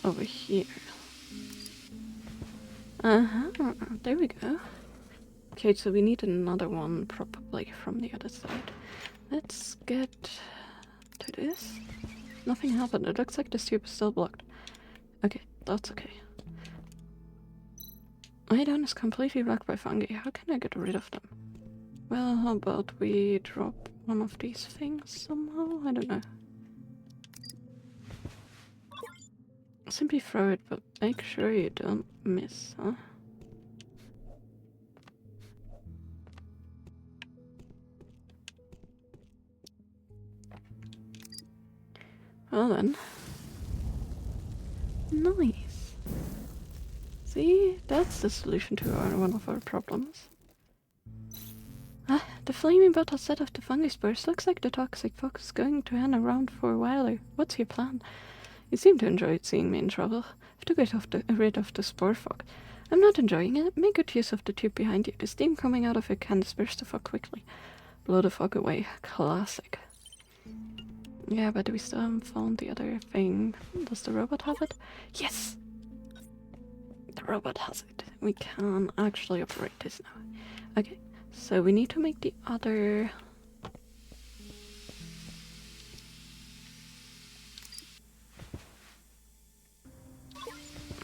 over here? There we go. Okay, so we need another one probably from the other side. Let's get to this. Nothing happened. It looks like the tube is still blocked. Okay, that's okay. My down is completely blocked by fungi. How can I get rid of them? Well, how about we drop one of these things somehow? I don't know. Simply throw it, but make sure you don't miss, huh? Well then. Nice. See, that's the solution to one of our problems. The flaming bottle set off the fungi spores. Looks like the toxic fox is going to hang around for a while. What's your plan? You seem to enjoy seeing me in trouble. I have to get rid of the spore fog. I'm not enjoying it. Make good use of the tube behind you. The steam coming out of it can disperse the fog quickly. Blow the fog away. Classic. Yeah, but we still haven't found the other thing. Does the robot have it? Yes! The robot has it. We can actually operate this now. Okay, so we need to make the other...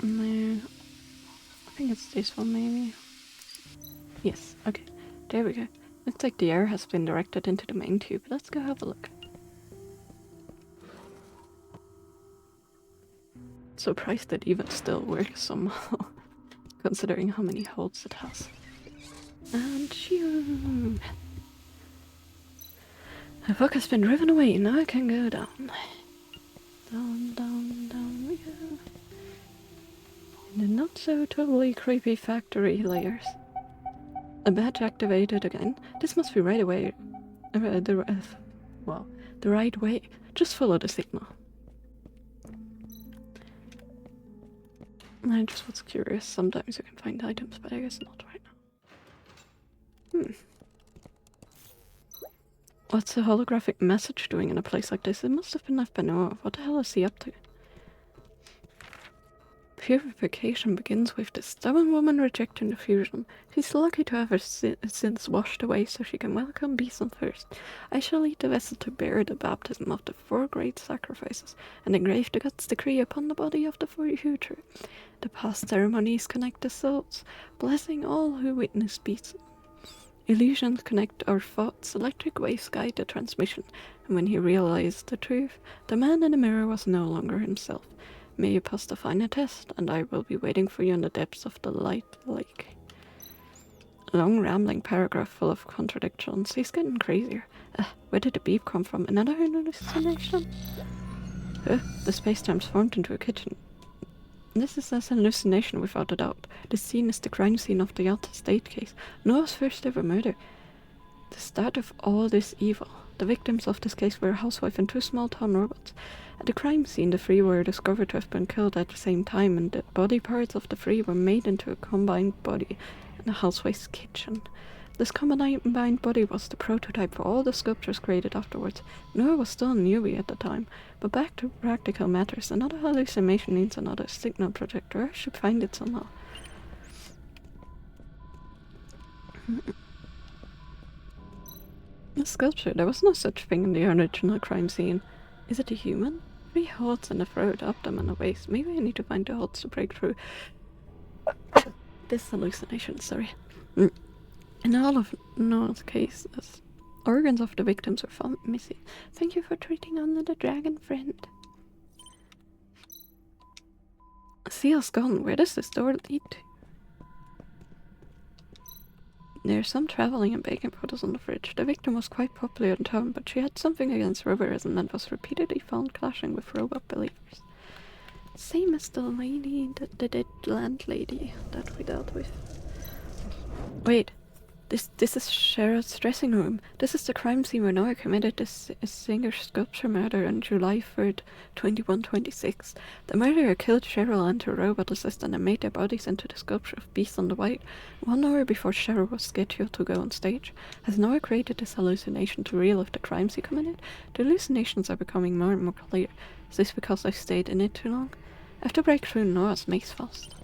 No, I think it's this one maybe. Yes, okay, there we go. Looks like the air has been directed into the main tube. Let's go have a look. Surprised it even still works somehow, considering how many holes it has. And shoot! The fog has been driven away, now I can go down. Down, down, down we go. The not so totally creepy factory layers. A badge activated again. This must be right away. The right way. Just follow the signal. I just was curious. Sometimes you can find items, but I guess not right now. What's a holographic message doing in a place like this? It must have been left by Noah. What the hell is he up to? Purification begins with the stubborn woman rejecting the fusion. She's lucky to have her sins washed away so she can welcome Bison first. I shall lead the vessel to bear the baptism of the 4 great sacrifices, and engrave the God's decree upon the body of the future. The past ceremonies connect the souls, blessing all who witness Bison. Illusions connect our thoughts, electric waves guide the transmission, and when he realized the truth, the man in the mirror was no longer himself. May you pass the final test, and I will be waiting for you in the depths of the light lake. Long rambling paragraph full of contradictions. He's getting crazier. Where did the beep come from? Another hallucination? The space transformed into a kitchen. This is an hallucination without a doubt. This scene is the crime scene of the Yalta State case, Noah's first ever murder. The start of all this evil. The victims of this case were a housewife and 2 small-town robots. At the crime scene, the 3 were discovered to have been killed at the same time, and the body parts of the 3 were made into a combined body in the housewife's kitchen. This combined body was the prototype for all the sculptures created afterwards. Noah was still a newbie at the time, but back to practical matters. Another hallucination needs another signal projector. I should find it somehow. The sculpture, there was no such thing in the original crime scene. Is it a human? 3 holes in the throat, abdomen, and waist. Maybe I need to find the holes to break through this hallucination, sorry. In all of Noah's cases, organs of the victims were found missing. Thank you for treating on the dragon, friend. Seal's gone. Where does this door lead to? There's some traveling and baking photos on the fridge. The victim was quite popular in town, but she had something against robotism and was repeatedly found clashing with robot believers. Same as the lady, the dead landlady that we dealt with. Wait. This is Cheryl's dressing room. This is the crime scene where Noah committed this singer sculpture murder on July 3rd, 2126. The murderer killed Cheryl and her robot assistant and made their bodies into the sculpture of Beast on the White 1 hour before Cheryl was scheduled to go on stage. Has Noah created this hallucination to relive the crimes he committed? The hallucinations are becoming more and more clear. Is this because I stayed in it too long? I have to break through Noah's maze fast.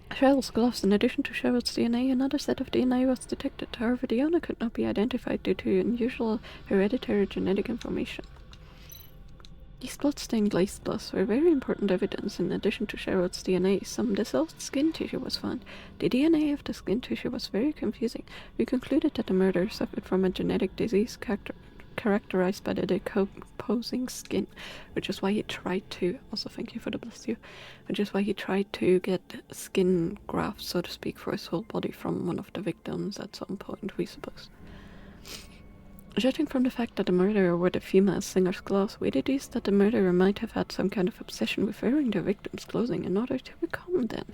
Cheryl's gloves. In addition to Cheryl's DNA, another set of DNA was detected. However, the owner could not be identified due to unusual hereditary genetic information. These blood-stained glazed gloves were very important evidence. In addition to Cheryl's DNA, some dissolved skin tissue was found. The DNA of the skin tissue was very confusing. We concluded that the murderer suffered from a genetic disease characterized by the decomposing skin, which is why he tried to, also thank you for the bless you, which is why he tried to get skin grafts, so to speak, for his whole body from one of the victims at some point, we suppose. Judging from the fact that the murderer wore the female singer's gloves, we deduced that the murderer might have had some kind of obsession with wearing the victim's clothing in order to become them.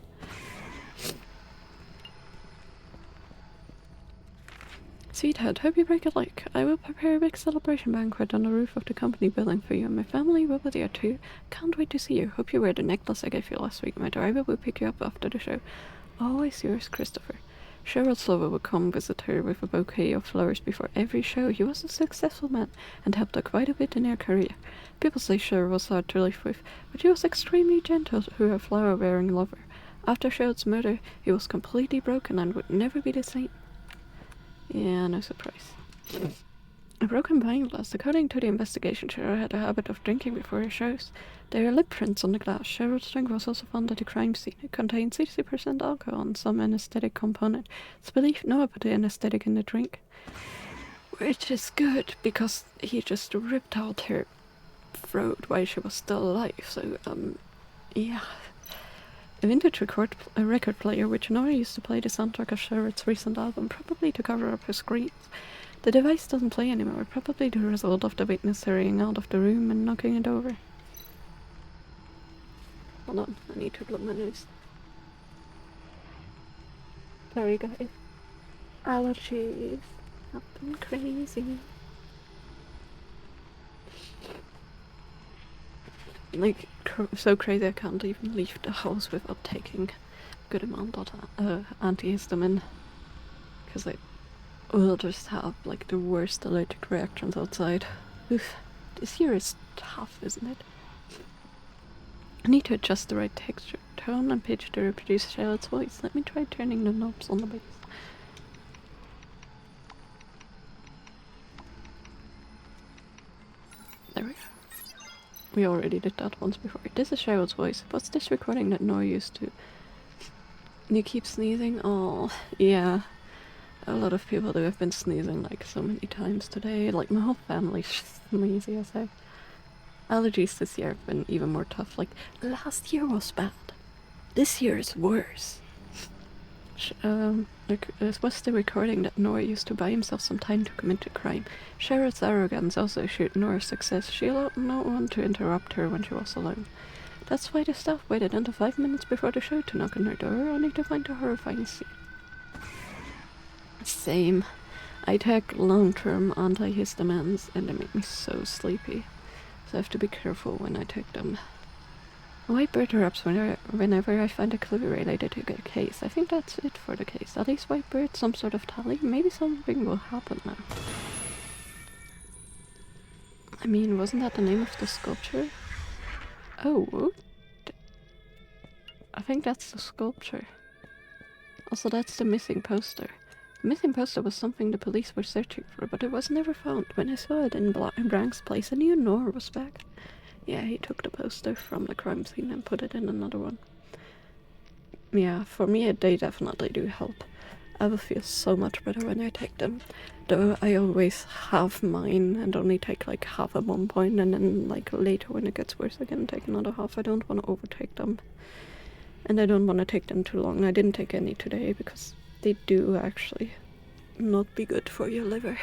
Sweetheart, hope you break a leg. I will prepare a big celebration banquet on the roof of the company building for you, and my family will be there too. Can't wait to see you. Hope you wear the necklace I gave you last week. My driver will pick you up after the show. Always yours, Christopher. Cheryl's lover would come visit her with a bouquet of flowers before every show. He was a successful man and helped her quite a bit in her career. People say Cheryl was hard to live with, but he was extremely gentle to her flower-wearing lover. After Cheryl's murder, he was completely broken and would never be the same. Yeah, no surprise. A broken wine glass. According to the investigation, Cheryl had a habit of drinking before her shows. There are lip prints on the glass. Cheryl's drink was also found at the crime scene. It contained 60% alcohol and some anesthetic component. It's believed Noah put the anesthetic in the drink. Which is good, because he just ripped out her throat while she was still alive. So, yeah. A vintage record player, which Noah used to play the soundtrack of Cheryl's recent album, probably to cover up her screams. The device doesn't play anymore, probably the result of the witness hurrying out of the room and knocking it over. Hold on, I need to blow my nose. Sorry guys. Allergies have been crazy. Like, so crazy I can't even leave the house without taking a good amount of antihistamine. Because I will just have, like, the worst allergic reactions outside. Oof. This year is tough, isn't it? I need to adjust the right texture, tone, and pitch to reproduce Charlotte's voice. Let me try turning the knobs on the bass. There we go. We already did that once before. This is Charlotte's voice. What's this recording that Nora used to? You keep sneezing? Oh, yeah. A lot of people do have been sneezing like so many times today. Like my whole family's sneezy as heck. Allergies this year have been even more tough. Like last year was bad. This year is worse. What's the recording that Nora used to buy himself some time to commit a crime? Sherrod's arrogance also assured Nora's success. She allowed no one to interrupt her when she was alone. That's why the staff waited until 5 minutes before the show to knock on her door, only to find a horrifying scene. Same. I take long-term antihistamines and they make me so sleepy. So I have to be careful when I take them. Whitebird erupts whenever I find a clue related to a case. I think that's it for the case. At least Whitebird, some sort of tally. Maybe something will happen now. I mean, wasn't that the name of the sculpture? Oh, I think that's the sculpture. Also, that's the missing poster. The missing poster was something the police were searching for, but it was never found. When I saw it in Brank's place, I knew Nora was back. Yeah, he took the poster from the crime scene and put it in another one. Yeah, for me they definitely do help. I will feel so much better when I take them. Though I always have mine and only take like half at one point, and then like later when it gets worse again take another half. I don't want to overtake them. And I don't want to take them too long. I didn't take any today because they do actually not be good for your liver.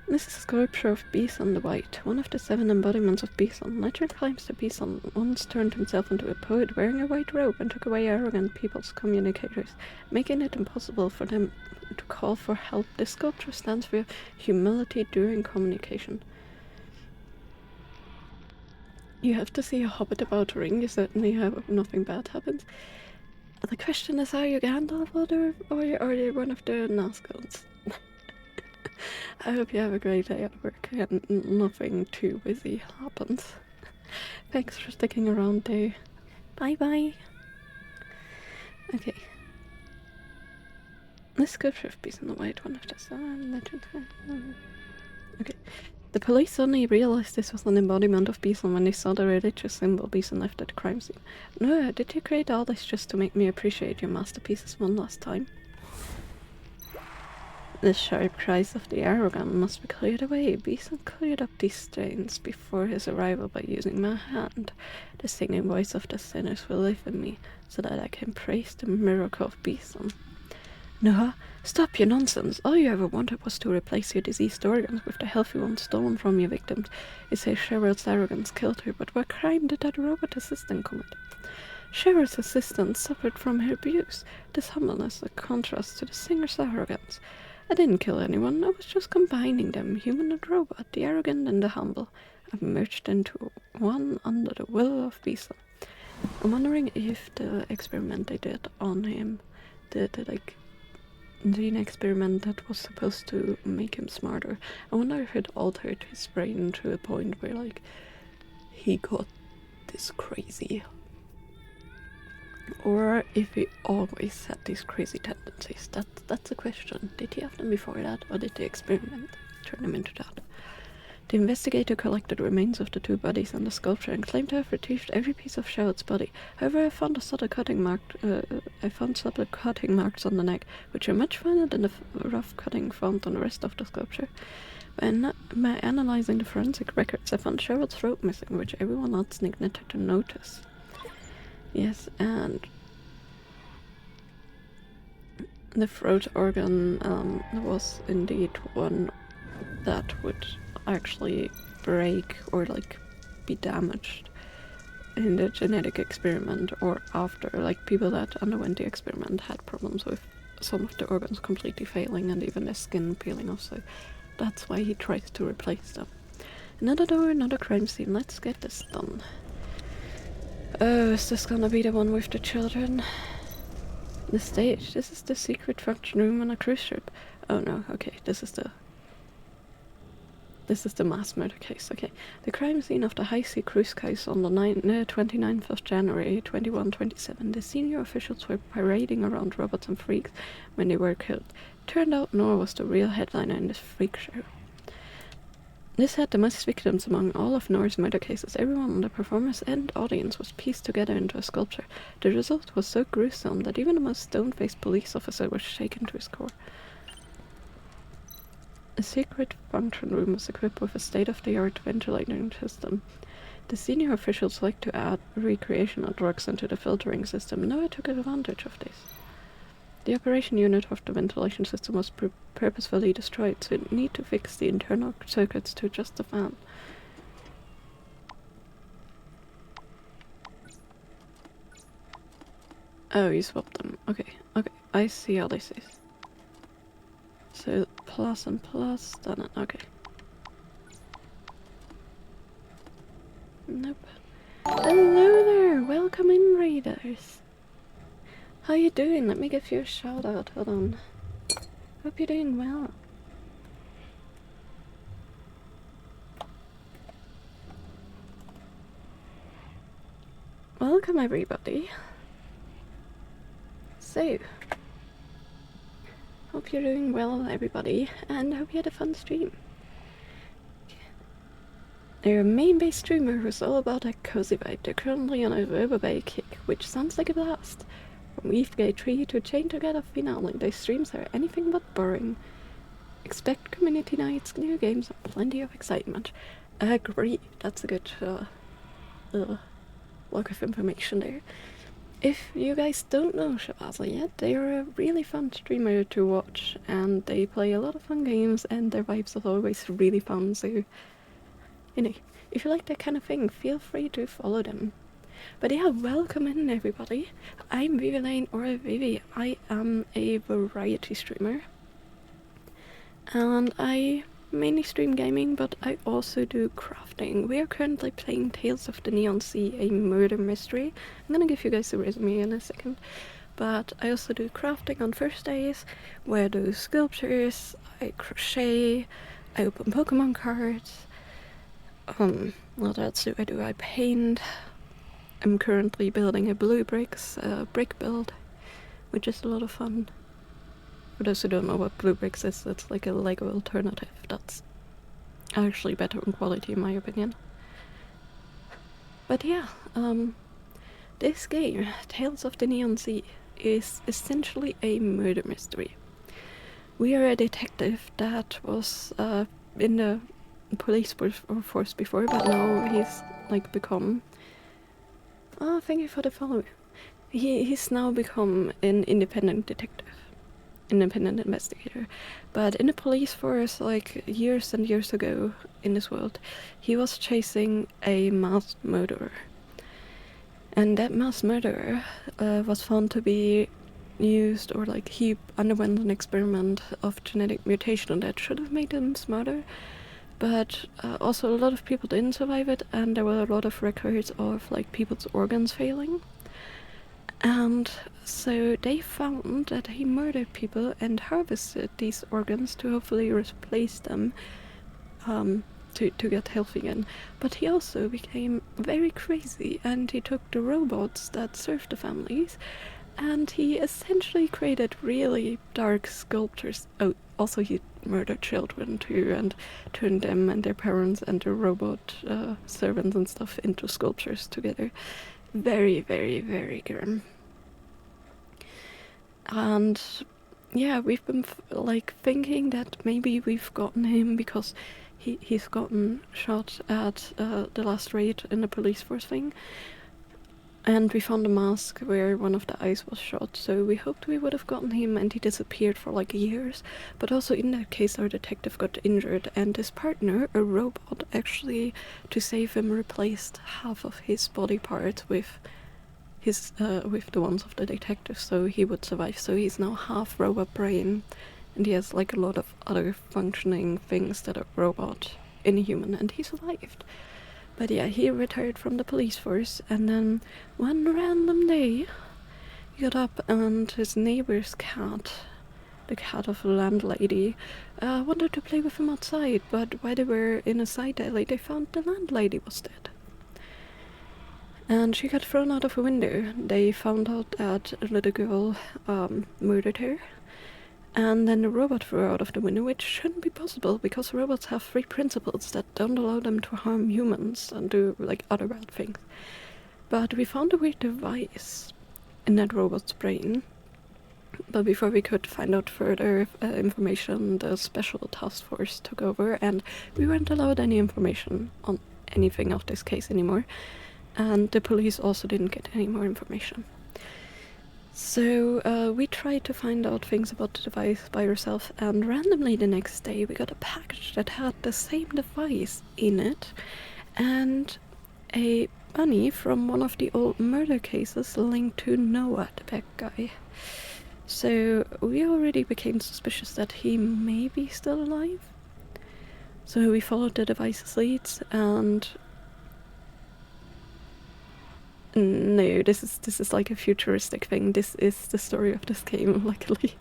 This is a sculpture of Bison the White, one of the 7 embodiments of Bison. Legend claims that Bison once turned himself into a poet wearing a white robe and took away arrogant people's communicators, making it impossible for them to call for help. This sculpture stands for humility during communication. You have to see a hobbit about a ring, you certainly hope nothing bad happens. The question is, are you Gandalf or are you one of the Nazgûls? I hope you have a great day at work and nothing too busy happens. Thanks for sticking around there. Bye bye. Okay. This sculpture of Beast in the White, one of the 7 legends. Okay. The police suddenly realized this was an embodiment of Bison when they saw the religious symbol Bison left at the crime scene. No, did you create all this just to make me appreciate your masterpieces one last time? The sharp cries of the arrogant must be cleared away. Bison cleared up these stains before his arrival by using my hand. The singing voice of the sinners will live in me, so that I can praise the miracle of Bison. Noah, stop your nonsense. All you ever wanted was to replace your diseased organs with the healthy ones stolen from your victims. You say Cheryl's arrogance killed her, but what crime did that robot assistant commit? Cheryl's assistant suffered from her abuse. This humbleness is a contrast to the singer's arrogance. I didn't kill anyone, I was just combining them, human and robot, the arrogant and the humble. I've merged into one under the will of Bison. I'm wondering if the experiment they did on him, the gene experiment that was supposed to make him smarter, I wonder if it altered his brain to a point where like he got this crazy. Or if he always had these crazy tendencies. That's a question. Did he have them before that, or did the experiment turn him into that? The investigator collected remains of the 2 bodies and the sculpture and claimed to have retrieved every piece of Charlotte's body. However, I found subtle cutting marks on the neck, which are much finer than the rough cutting found on the rest of the sculpture. By analyzing the forensic records, I found Charlotte's throat missing, which everyone else neglected to notice. Yes, and the throat organ was indeed one that would actually break or like be damaged in the genetic experiment, or after. Like people that underwent the experiment had problems with some of the organs completely failing and even the skin peeling off, so that's why he tries to replace them. Another door, another crime scene. Let's get this done. Oh, is this gonna be the one with the children? The stage. This is the secret function room on a cruise ship. Oh no, okay, this is the... This is the mass murder case, okay. The crime scene of the high-sea cruise case on the 29th of January 2127. The senior officials were parading around robots and freaks when they were killed. Turned out Nora was the real headliner in this freak show. This had the most victims among all of Nora's murder cases. Everyone, the performers and audience, was pieced together into a sculpture. The result was so gruesome that even the most stone-faced police officer was shaken to his core. A secret function room was equipped with a state-of-the-art ventilating system. The senior officials liked to add recreational drugs into the filtering system. Noah took advantage of this. The operation unit of the ventilation system was purposefully destroyed, so it needed to fix the internal circuits to adjust the fan. Oh, you swapped them. Okay, I see how this is. So, plus and plus, done it, okay. Nope. Hello there! Welcome in, raiders! How you doing? Let me give you a shout out, hold on. Hope you're doing well. Welcome everybody. So, hope you're doing well everybody, and hope you had a fun stream. They're a main-based streamer who's all about a cozy vibe. They're currently on a River Bay kick, which sounds like a blast. From Weavegate 3 to Chain Together Finale, their streams are anything but boring. Expect community nights, new games, and plenty of excitement. Agree, that's a good block of information there. If you guys don't know Shabaza yet, they are a really fun streamer to watch, and they play a lot of fun games, and their vibes are always really fun, so, you know, if you like that kind of thing, feel free to follow them. But yeah, welcome in everybody. I'm Viviane or Vivi. I am a variety streamer, and I mainly stream gaming, but I also do crafting. We are currently playing Tales of the Neon Sea, a murder mystery. I'm gonna give you guys a resume in a second. But I also do crafting on Thursdays, where I do sculptures, I crochet, I open Pokemon cards. What else do? I paint. I'm currently building a blue bricks brick build, which is a lot of fun. For those who don't know what blue bricks is, it's like a Lego alternative that's actually better in quality in my opinion. But yeah, this game, Tales of the Neon Sea, is essentially a murder mystery. We are a detective that was in the police force before, but now he's like become... Oh, thank you for the follow. He's now become an independent detective. Independent investigator, but in the police force like years and years ago in this world, he was chasing a mass murderer, and that mass murderer was found to be used, or like he underwent an experiment of genetic mutation that should have made him smarter, but also a lot of people didn't survive it, and there were a lot of records of like people's organs failing. And so they found that he murdered people and harvested these organs to hopefully replace them to get healthy again. But he also became very crazy, and he took the robots that served the families, and he essentially created really dark sculptures. Oh, also he murdered children too, and turned them and their parents and their robot servants and stuff into sculptures together. Very, very, very grim. And yeah, we've been like thinking that maybe we've gotten him because he's gotten shot at the last raid in the police force thing, and we found a mask where one of the eyes was shot, so we hoped we would have gotten him, and he disappeared for like years. But also in that case our detective got injured, and his partner, a robot, actually to save him replaced half of his body parts with his with the ones of the detective, so he would survive. So he's now half robot brain, and he has like a lot of other functioning things that are robot inhuman, and he survived. But yeah, he retired from the police force, and then one random day he got up and his neighbor's cat the cat of the landlady, wanted to play with him outside, but while they were in a side alley, they found the landlady was dead. And she got thrown out of a window. They found out that a little girl murdered her. And then the robot threw her out of the window, which shouldn't be possible because robots have three principles that don't allow them to harm humans and do like other bad things. But we found a weird device in that robot's brain. But before we could find out further information, the special task force took over, and we weren't allowed any information on anything of this case anymore. And the police also didn't get any more information. So we tried to find out things about the device by ourselves, and randomly the next day we got a package that had the same device in it, and a bunny from one of the old murder cases linked to Noah, the bad guy. So we already became suspicious that he may be still alive. So we followed the device's leads, and no, this is like a futuristic thing. This is the story of this game, luckily.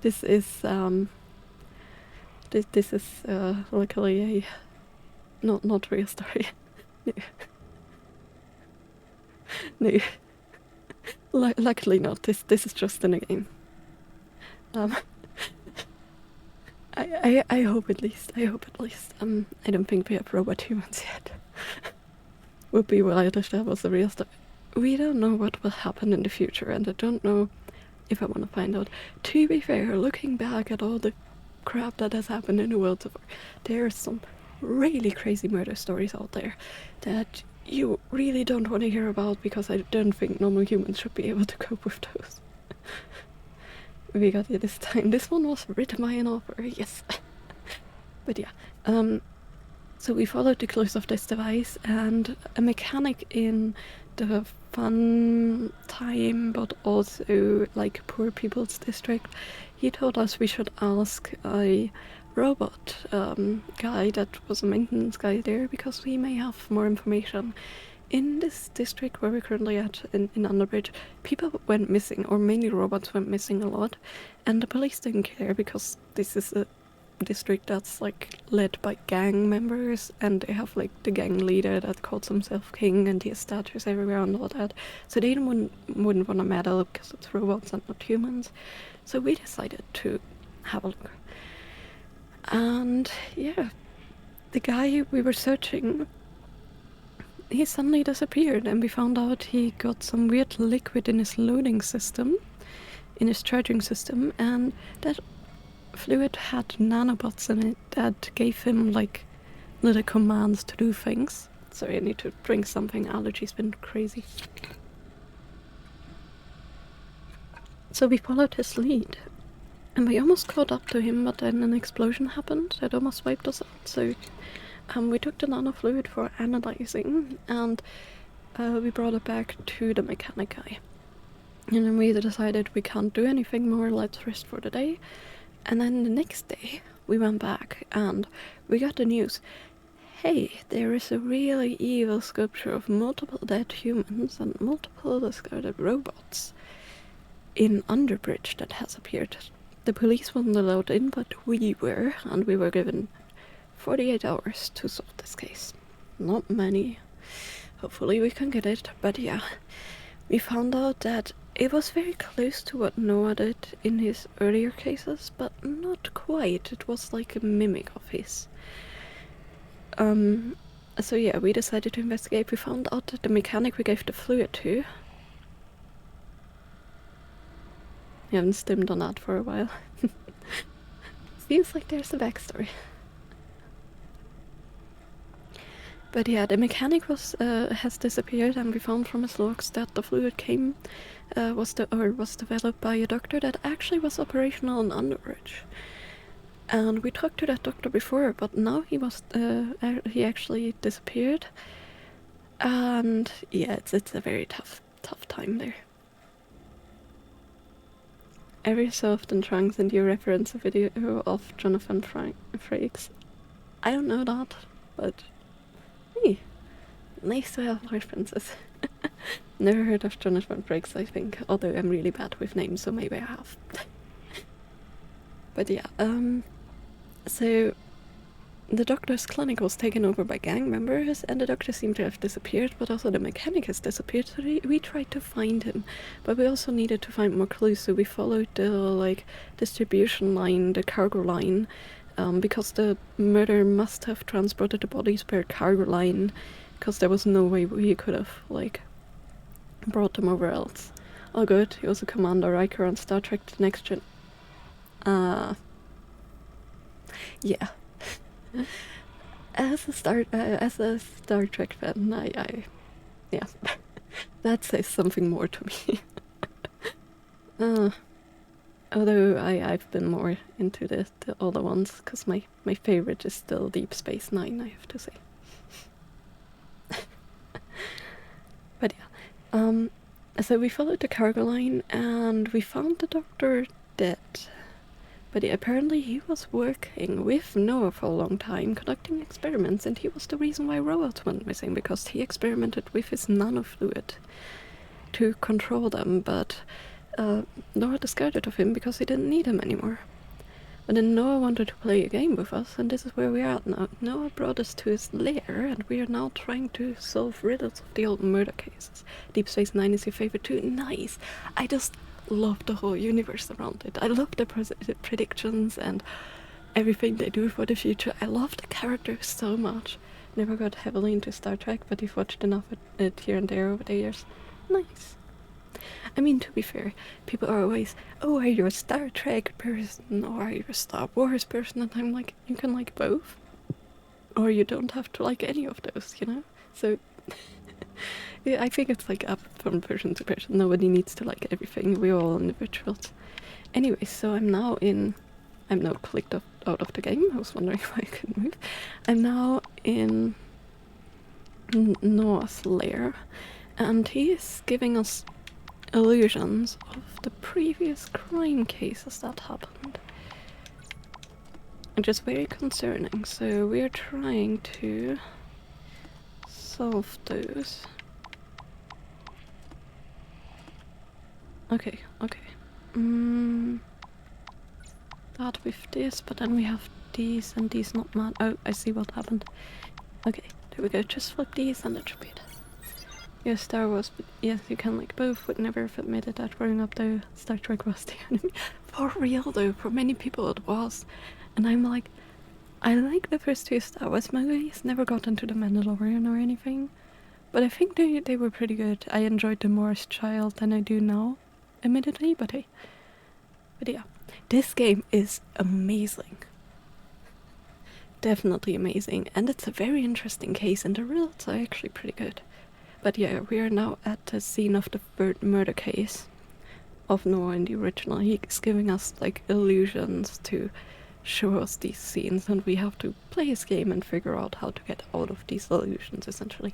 This is luckily a not real story. No. Luckily not. This is just in a game. I hope at least. I don't think we have robot humans yet. Would be wild if that was the real story. We don't know what will happen in the future, and I don't know if I want to find out. To be fair, looking back at all the crap that has happened in the world so far, there are some really crazy murder stories out there that you really don't want to hear about, because I don't think normal humans should be able to cope with those. We got it this time. This one was written by an author, yes. But yeah, so we followed the clues of this device, and a mechanic in the fun time but also like poor people's district, he told us we should ask a robot guy that was a maintenance guy there, because we may have more information. In this district where we're currently at, in Underbridge, people went missing, or mainly robots went missing a lot, and the police didn't care because this is a district that's like led by gang members, and they have like the gang leader that calls himself king, and he has statues everywhere and all that, so they wouldn't want to meddle because it's robots and not humans. So we decided to have a look. And yeah, the guy we were searching, he suddenly disappeared, and we found out he got some weird liquid in his loading system, in his charging system, and that fluid had nanobots in it that gave him like little commands to do things. Sorry, I need to drink something. Allergies been crazy. So we followed his lead, and we almost caught up to him, but then an explosion happened that almost wiped us out. So we took the nano fluid for analyzing, and we brought it back to the mechanic guy. And then we decided we can't do anything more, let's rest for the day. And then the next day, we went back, and we got the news. Hey, there is a really evil sculpture of multiple dead humans and multiple discarded robots in Underbridge that has appeared. The police weren't allowed in, but we were, and we were given 48 hours to solve this case. Not many. Hopefully we can get it, but yeah. We found out that it was very close to what Noah did in his earlier cases, but not quite. It was like a mimic of his. So yeah, we decided to investigate. We found out that the mechanic we gave the fluid to... We haven't stimmed on that for a while. Seems like there's a backstory. But yeah, the mechanic has disappeared, and we found from his logs that the fluid was developed by a doctor that actually was operational in Underbridge. And we talked to that doctor before, but now he actually disappeared. And yeah, it's a very tough time there. Every so often, Trunks, and you reference a video of Jonathan Frakes. I don't know that, but hey, nice to have references. Never heard of Jonathan Frakes, I think, although I'm really bad with names, so maybe I have. But yeah, so the doctor's clinic was taken over by gang members, and the doctor seemed to have disappeared, but also the mechanic has disappeared, so we tried to find him. But we also needed to find more clues, so we followed the, like, distribution line, the cargo line, because the murderer must have transported the bodies per cargo line, because there was no way we could have, like, brought them over else. Oh good, he was a Commander Riker on Star Trek The Next Gen. Yeah. As a Star Trek fan, I yeah, that says something more to me. Although I've been more into the other ones, because my favorite is still Deep Space Nine, I have to say. But yeah, so we followed the cargo line, and we found the doctor dead. But apparently he was working with Noah for a long time, conducting experiments, and he was the reason why robots went missing, because he experimented with his nanofluid to control them, but Noah discarded of him because he didn't need him anymore. But then Noah wanted to play a game with us, and this is where we are at now. Noah brought us to his lair, and we are now trying to solve riddles of the old murder cases. Deep Space Nine is your favorite too? Nice! I just love the whole universe around it. I love the predictions and everything they do for the future. I love the characters so much. Never got heavily into Star Trek, but you've watched enough of it here and there over the years. Nice. I mean, to be fair, people are always, oh, are you a Star Trek person or are you a Star Wars person? And I'm like, you can like both. Or you don't have to like any of those, you know? So, yeah, I think it's like up from person to person. Nobody needs to like everything. We're all individuals. Anyway, so I'm now clicked out of the game. I was wondering if I could move. I'm now in Noah's lair, and he is giving us illusions of the previous crime cases that happened. Which is very concerning, so we're trying to solve those. Okay. That with this, but then we have these and these not mad. Oh, I see what happened. Okay, there we go. Just flip these and it should be it. Yes, Star Wars, but yes, you can like both. Would never have admitted that growing up though. Star Trek was the enemy. For real though, for many people it was. And I'm like, I like the first two Star Wars movies, never got into the Mandalorian or anything. But I think they were pretty good. I enjoyed them more as a child than I do now, admittedly, but hey. But yeah, this game is amazing. Definitely amazing, and it's a very interesting case, and the riddles are actually pretty good. But yeah, we are now at the scene of the third murder case of Noah in the original. He's giving us like illusions to show us these scenes, and we have to play his game and figure out how to get out of these illusions, essentially.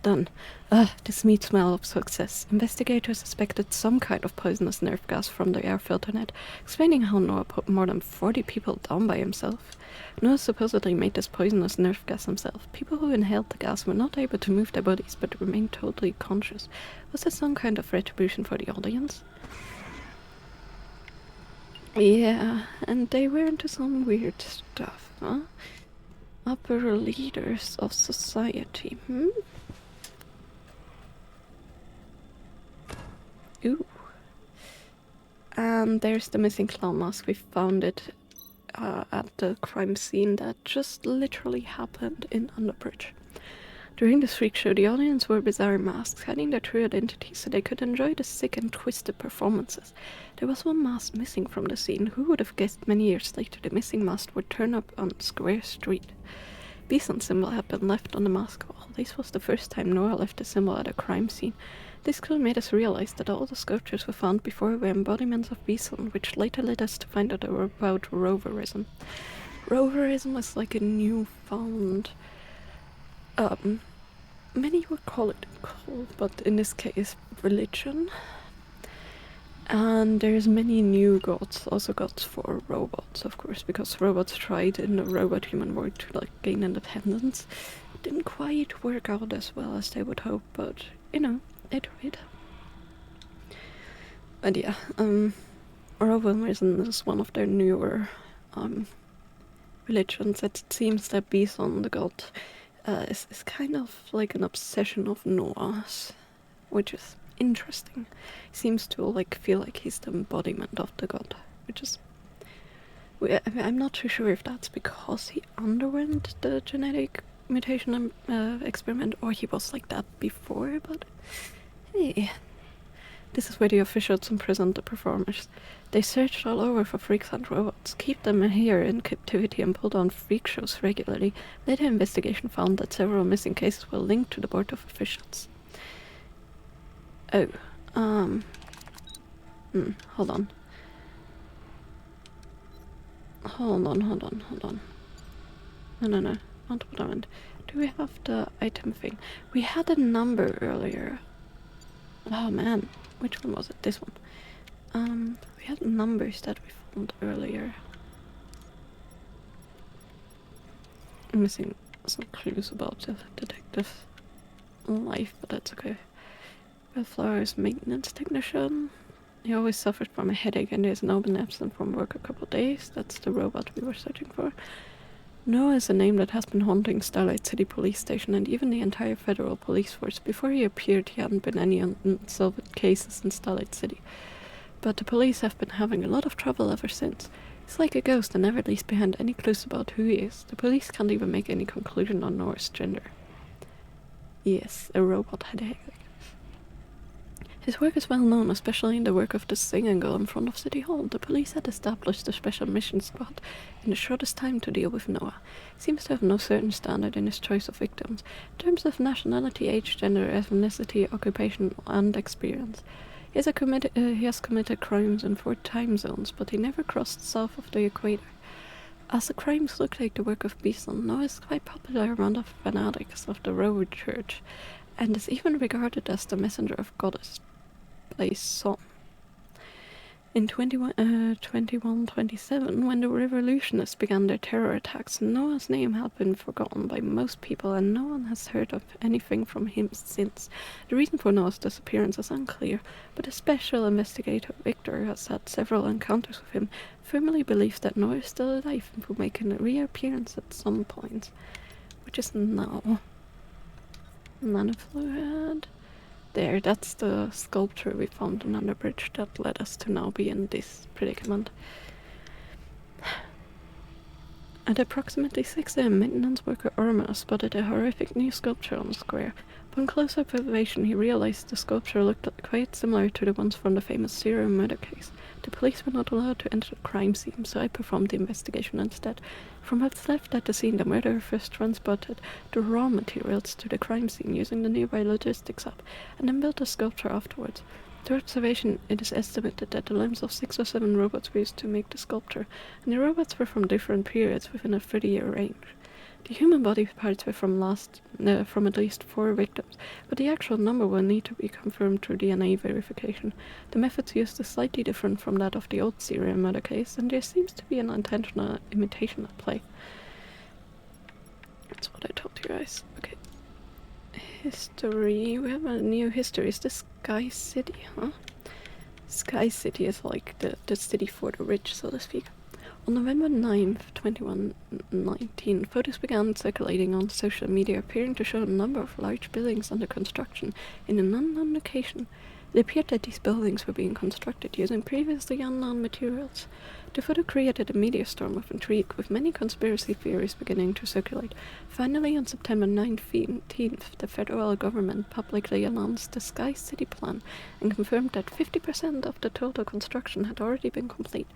Done. The sweet smell of success. Investigators suspected some kind of poisonous nerve gas from the air filter net, explaining how Noah put more than 40 people down by himself. Noah supposedly made this poisonous nerve gas himself. People who inhaled the gas were not able to move their bodies, but remained totally conscious. Was this some kind of retribution for the audience? Yeah, and they were into some weird stuff, huh? Upper leaders of society, Ooh. And there's the missing clown mask. We found it at the crime scene that just literally happened in Underbridge. During this freak show, the audience wore bizarre masks, hiding their true identities so they could enjoy the sick and twisted performances. There was one mask missing from the scene. Who would have guessed many years later the missing mask would turn up on Square Street? Bison's symbol had been left on the mask wall. This was the first time Noah left the symbol at a crime scene. This clue made us realize that all the sculptures we found before were embodiments of Bison, which later led us to find out about roverism. Roverism was like a newfound many would call it cult, but in this case, religion. And there's many new gods, also gods for robots, of course, because robots tried in the robot-human war to like gain independence. It didn't quite work out as well as they would hope, but you know, they tried. But yeah, Orovinism is one of their newer religions. It seems that Bison, the god, is kind of like an obsession of Noah's, which is interesting. He seems to like feel like he's the embodiment of the god, which is... I'm not too sure if that's because he underwent the genetic mutation experiment, or he was like that before, but hey. This is where the officials imprisoned the performers. They searched all over for freaks and robots, keep them here in captivity and pulled on freak shows regularly. Later investigation found that several missing cases were linked to the board of officials. Oh, hold on. Hold on. No, not what I meant. Do we have the item thing? We had a number earlier. Oh man, which one was it? This one. We had numbers that we found earlier. I'm missing some clues about the detective's life, but that's okay. Bellflower's maintenance technician. He always suffers from a headache and has now been absent from work a couple of days. That's the robot we were searching for. Noah is a name that has been haunting Starlight City Police Station and even the entire federal police force. Before he appeared, he hadn't been any unsolved cases in Starlight City. But the police have been having a lot of trouble ever since. He's like a ghost and never leaves behind any clues about who he is. The police can't even make any conclusion on Noah's gender. Yes, a robot had a headache. His work is well known, especially in the work of the singing girl in front of City Hall. The police had established a special mission squad in the shortest time to deal with Noah. He seems to have no certain standard in his choice of victims, in terms of nationality, age, gender, ethnicity, occupation, and experience. He has committed crimes in 4 time zones, but he never crossed south of the equator. As the crimes look like the work of Bison, Noah is quite popular among the fanatics of the Road Church, and is even regarded as the messenger of Goddess by some. In 2127, when the revolutionists began their terror attacks, Noah's name had been forgotten by most people, and no one has heard of anything from him since. The reason for Noah's disappearance is unclear, but a special investigator, Victor, has had several encounters with him, firmly believes that Noah is still alive and will make a reappearance at some point, which is now. Nanofluid. There, that's the sculpture we found under the bridge that led us to now be in this predicament. At approximately 6 a.m., maintenance worker Irma spotted a horrific new sculpture on the square. Upon close observation, he realized the sculpture looked quite similar to the ones from the famous serial murder case. The police were not allowed to enter the crime scene, so I performed the investigation instead. From what's left at the scene, the murderer first transported the raw materials to the crime scene using the nearby logistics hub, and then built a sculpture afterwards. Through observation, it is estimated that the limbs of 6 or 7 robots were used to make the sculpture, and the robots were from different periods within a 30-year range. The human body parts were from at least 4 victims, but the actual number will need to be confirmed through DNA verification. The methods used is slightly different from that of the old serial murder case, and there seems to be an intentional imitation at play. That's what I told you guys. Okay. History. We have a new history. Is this Sky City, huh? Sky City is like the city for the rich, so to speak. On November 9th, 2119, photos began circulating on social media appearing to show a number of large buildings under construction in an unknown location. It appeared that these buildings were being constructed using previously unknown materials. The photo created a media storm of intrigue, with many conspiracy theories beginning to circulate. Finally, on September 19th, the federal government publicly announced the Sky City plan and confirmed that 50% of the total construction had already been complete.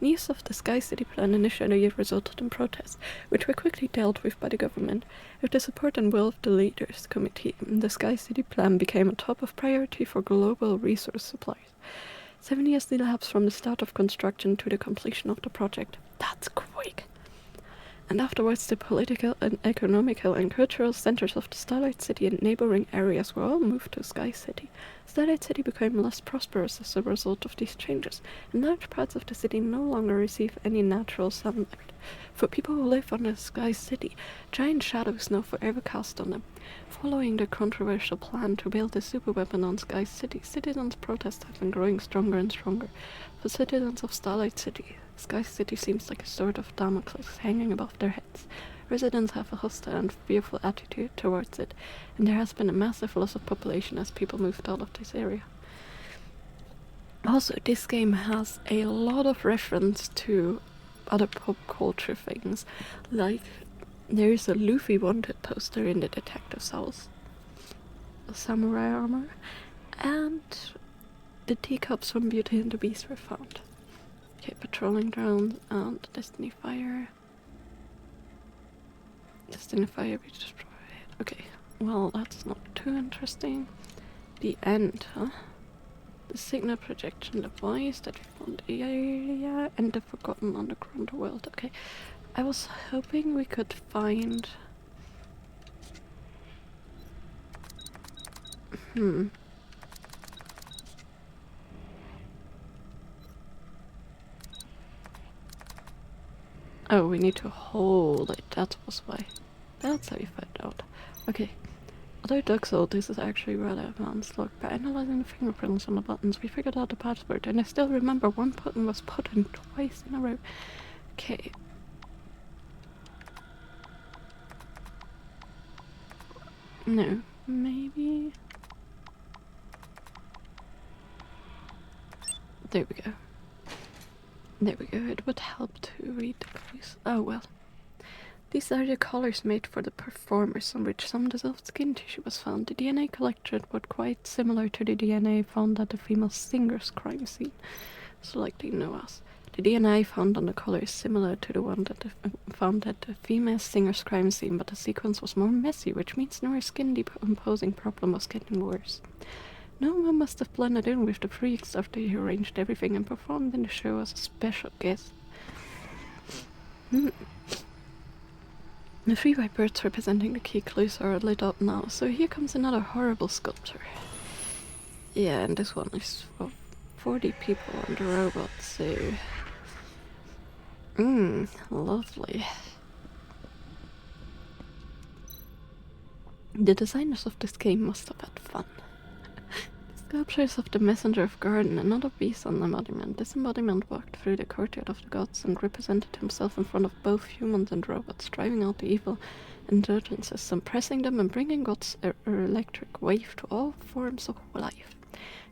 News of the Sky City plan initially resulted in protests, which were quickly dealt with by the government. With the support and will of the Leaders Committee, the Sky City plan became a top of priority for global resource supplies. 7 years elapsed from the start of construction to the completion of the project. That's quick. and afterwards the political and economical and cultural centers of the Starlight City and neighboring areas were all moved to Sky City. Starlight City became less prosperous as a result of these changes, and large parts of the city no longer receive any natural sunlight. For people who live on the Sky City, giant shadows now forever cast on them. Following the controversial plan to build a superweapon on Sky City, citizens' protests have been growing stronger and stronger. For citizens of Starlight City, Sky City seems like a sword of Damocles hanging above their heads. Residents have a hostile and fearful attitude towards it, and there has been a massive loss of population as people moved out of this area. Also, this game has a lot of reference to other pop culture things, like there's a Luffy wanted poster in the detective's house, a samurai armor, and the teacups from Beauty and the Beast were found. Okay, patrolling drones and Destiny Fire. Destiny Fire we destroyed. Okay, well that's not too interesting. The end, huh? The signal projection device that we found area and the forgotten underground world. Okay, I was hoping we could find... Oh, we need to hold it. That was why. That's how you find out. Okay. Although Doug sold, this is actually rather advanced. Look, by analyzing the fingerprints on the buttons, we figured out the password, and I still remember one button was put in twice in a row. Okay. No, maybe... There we go. There we go, it would help to read the clues. Oh well. These are the collars made for the performers on which some dissolved skin tissue was found. The DNA collected was quite similar to the DNA found at the female singer's crime scene. So like they know us. The DNA found on the collar is similar to the one that found at the female singer's crime scene, but the sequence was more messy, which means Nora's skin decomposing problem was getting worse. No one must have blended in with the freaks after he arranged everything and performed in the show as a special guest. The 3 white birds representing the key clues are lit up now, so here comes another horrible sculpture. Yeah, and this one is for 40 people on the robot, so... lovely. The designers of this game must have had fun. Sculptures of the Messenger of Garden, another beast on embodiment. This embodiment walked through the courtyard of the gods and represented himself in front of both humans and robots, driving out the evil indulgences, suppressing them and bringing God's electric wave to all forms of life.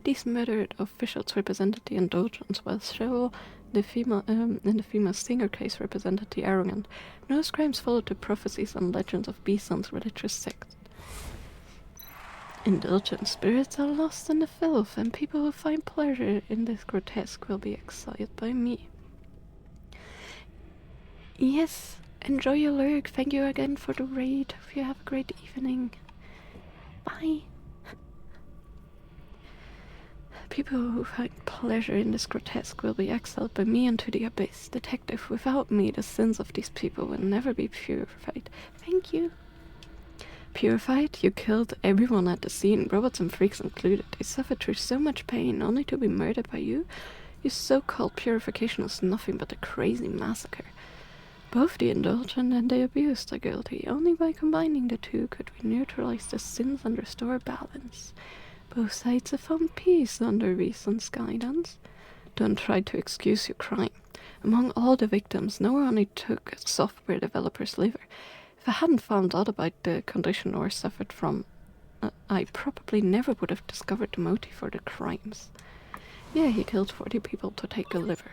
These murdered officials represented the indulgence, while Cheryl, the female, in the female singer case, represented the arrogant. No crimes followed the prophecies and legends of Bison's religious sect. Indulgent spirits are lost in the filth, and people who find pleasure in this grotesque will be exiled by me. Yes, enjoy your lurk. Thank you again for the raid. Hope you have a great evening. Bye. People who find pleasure in this grotesque will be exiled by me into the abyss. Detective, without me, the sins of these people will never be purified. Thank you. Purified? You killed everyone at the scene, robots and freaks included. They suffered through so much pain, only to be murdered by you? Your so-called purification is nothing but a crazy massacre. Both the indulgent and the abused are guilty. Only by combining the two could we neutralize the sins and restore balance. Both sides have found peace under reason's guidance. Don't try to excuse your crime. Among all the victims, Noah only took a software developer's liver. If I hadn't found out about the condition Noah suffered from, I probably never would have discovered the motive for the crimes. Yeah, he killed 40 people to take the liver.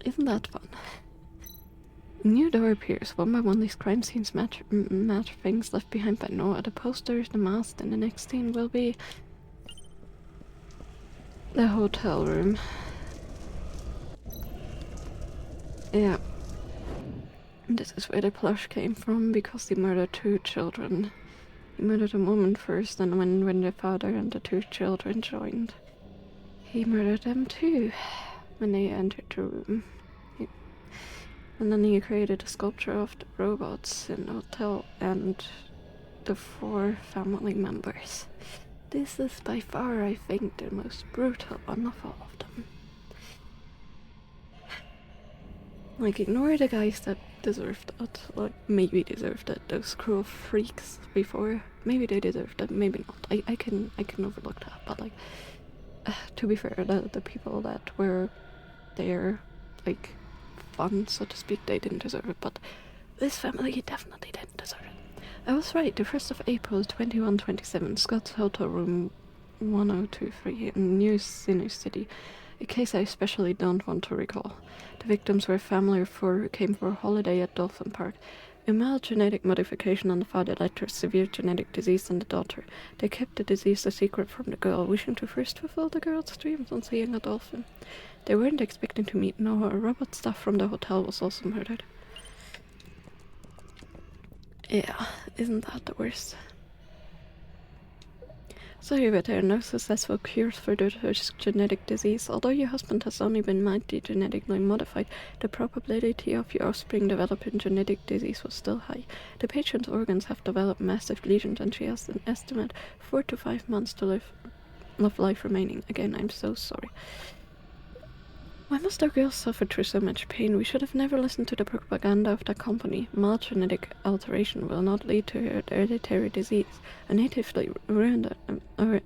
Isn't that fun? A new door appears. One by one, these crime scenes match things left behind by Noah. The posters, the mask, and the next scene will be the hotel room. Yeah. This is where the plush came from, because he murdered 2 children. He murdered a woman first, and when the father and the 2 children joined, he murdered them too. when they entered the room. And then he created a sculpture of the robots in the hotel and the 4 family members. This is by far, I think, the most brutal one of all of them. Like, ignore the guys that deserved that. Like, maybe deserved that. Those cruel freaks before. Maybe they deserved that, maybe not. I can overlook that, but like, to be fair, the people that were there, like, fun, so to speak, they didn't deserve it, but this family definitely didn't deserve it. I was right, the 1st of April 2127, Scott's Hotel Room 1023 in New City, a case I especially don't want to recall. The victims were a family of 4 who came for a holiday at Dolphin Park. A mild genetic modification on the father led to a severe genetic disease in the daughter. They kept the disease a secret from the girl, wishing to first fulfill the girl's dreams on seeing a dolphin. They weren't expecting to meet Noah. Robot staff from the hotel was also murdered. Yeah, isn't that the worst? So there are no successful cures for the genetic disease. Although your husband has only been mildly genetically modified, the probability of your offspring developing genetic disease was still high. The patient's organs have developed massive lesions and she has an estimate 4 to 5 months to live of life remaining. Again, I'm so sorry. Why must our girl suffer through so much pain? We should have never listened to the propaganda of that company. Mild genetic alteration will not lead to hereditary disease. A natively ruined our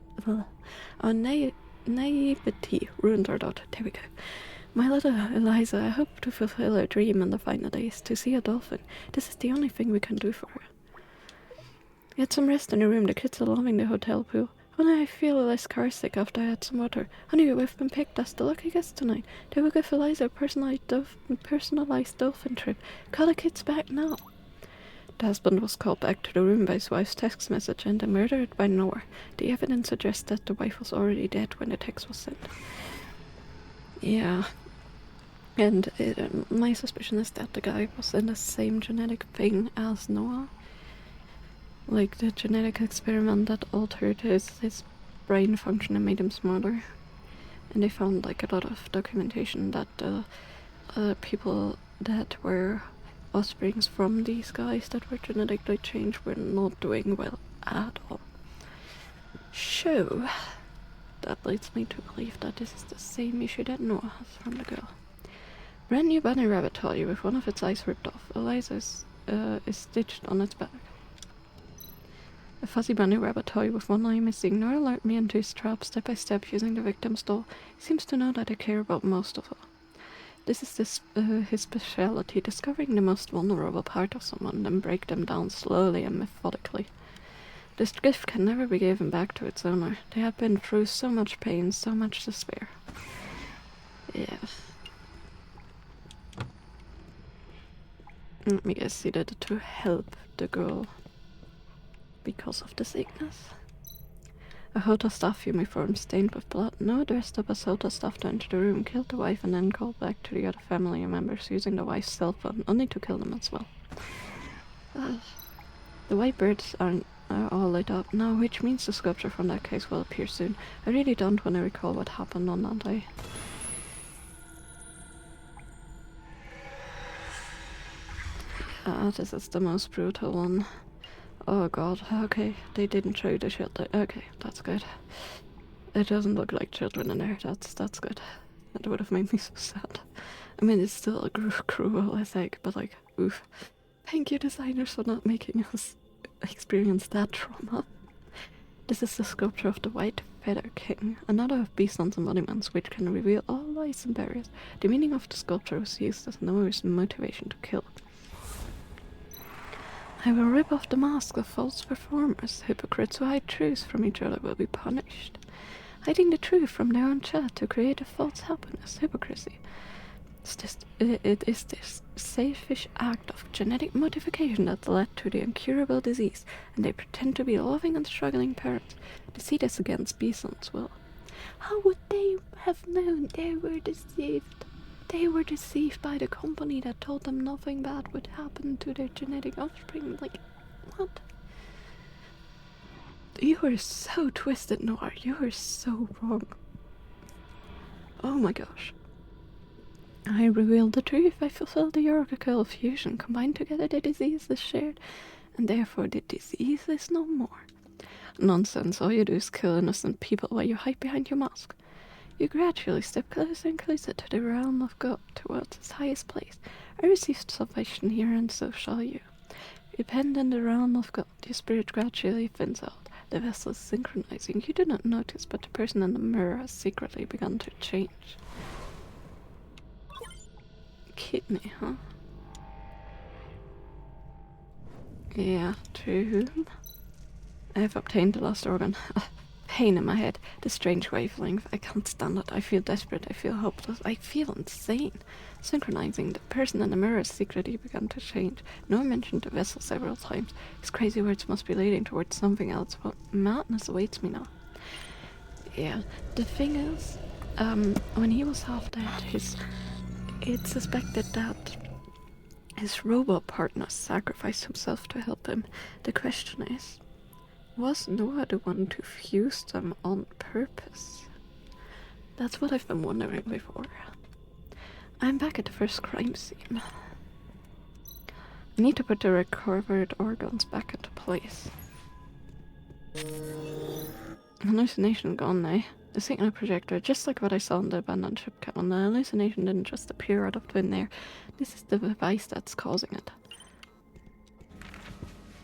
naivety ruined our daughter. There we go. My little Eliza, I hope to fulfill her dream in the final days, to see a dolphin. This is the only thing we can do for her. Get some rest in your room. The kids are loving the hotel pool. Only I feel less car sick after I had some water. Honey, we've been picked as the lucky guest tonight. They will give Eliza a personalized dolphin trip. Call the kids back now. The husband was called back to the room by his wife's text message and then murdered by Noah. The evidence suggests that the wife was already dead when the text was sent. Yeah. And my suspicion is that the guy was in the same genetic thing as Noah. Like the genetic experiment that altered his brain function and made him smarter. And they found like a lot of documentation that people that were offsprings from these guys that were genetically changed were not doing well at all. So, that leads me to believe that this is the same issue that Noah has from the girl. Brand new bunny rabbit toy with one of its eyes ripped off. Eliza is stitched on its back. A fuzzy bunny rabbit toy with one eye missing. Nora lured me into his trap step by step using the victim's doll. He seems to know that I care about most of all. This is his specialty, discovering the most vulnerable part of someone, then break them down slowly and methodically. This gift can never be given back to its owner. They have been through so much pain, so much despair. Yeah. Let me guess, he did it to help the girl because of the sickness. A hotel staff uniform stained with blood. Noah dressed up as hotel staff to enter the room, killed the wife, and then called back to the other family members using the wife's cell phone, only to kill them as well. The white birds are all lit up now, which means the sculpture from that case will appear soon. I really don't want to recall what happened on that day. This is the most brutal one. Oh god, okay, they didn't show the children. Okay, that's good. It doesn't look like children in there, that's good. That would have made me so sad. I mean, it's still a cruel, I think, but like, oof. Thank you, designers, for not making us experience that trauma. This is the sculpture of the White Feather King, another of Bison's embodiments, which can reveal all lies and barriers. The meaning of the sculpture was used as Noah's motivation to kill. I will rip off the mask of false performers. Hypocrites who hide truths from each other will be punished. Hiding the truth from their own child to create a false happiness. Hypocrisy. It is this selfish act of genetic modification that led to the incurable disease, and they pretend to be loving and struggling parents. To see this against Bison's will. How would they have known they were deceived? They were deceived by the company that told them nothing bad would happen to their genetic offspring. Like, what? You are so twisted, Noir. You are so wrong. Oh my gosh. I reveal the truth. I fulfill the oracle fusion. Combined together, the disease is shared, and therefore the disease is no more. Nonsense. All you do is kill innocent people while you hide behind your mask. You gradually step closer and closer to the realm of God, towards its highest place. I received salvation here, and so shall you. Repent in the realm of God. Your spirit gradually thins out. The vessel is synchronizing. You do not notice, but the person in the mirror has secretly begun to change. Kidney, huh? Yeah, true. I have obtained the lost organ. Pain in my head. The strange wavelength. I can't stand it. I feel desperate. I feel hopeless. I feel insane. Synchronizing. The person in the mirror has secretly begun to change. Noah mentioned the vessel several times. His crazy words must be leading towards something else, but madness awaits me now. Yeah, the thing is, when he was half dead, it's suspected that his robot partner sacrificed himself to help him. The question is, was Noah the one to fuse them on purpose? That's what I've been wondering before. I'm back at the first crime scene. I need to put the recovered organs back into place. Hallucination gone now. The signal projector, just like what I saw in the abandoned ship cabin. The hallucination didn't just appear out of thin air. This is the device that's causing it.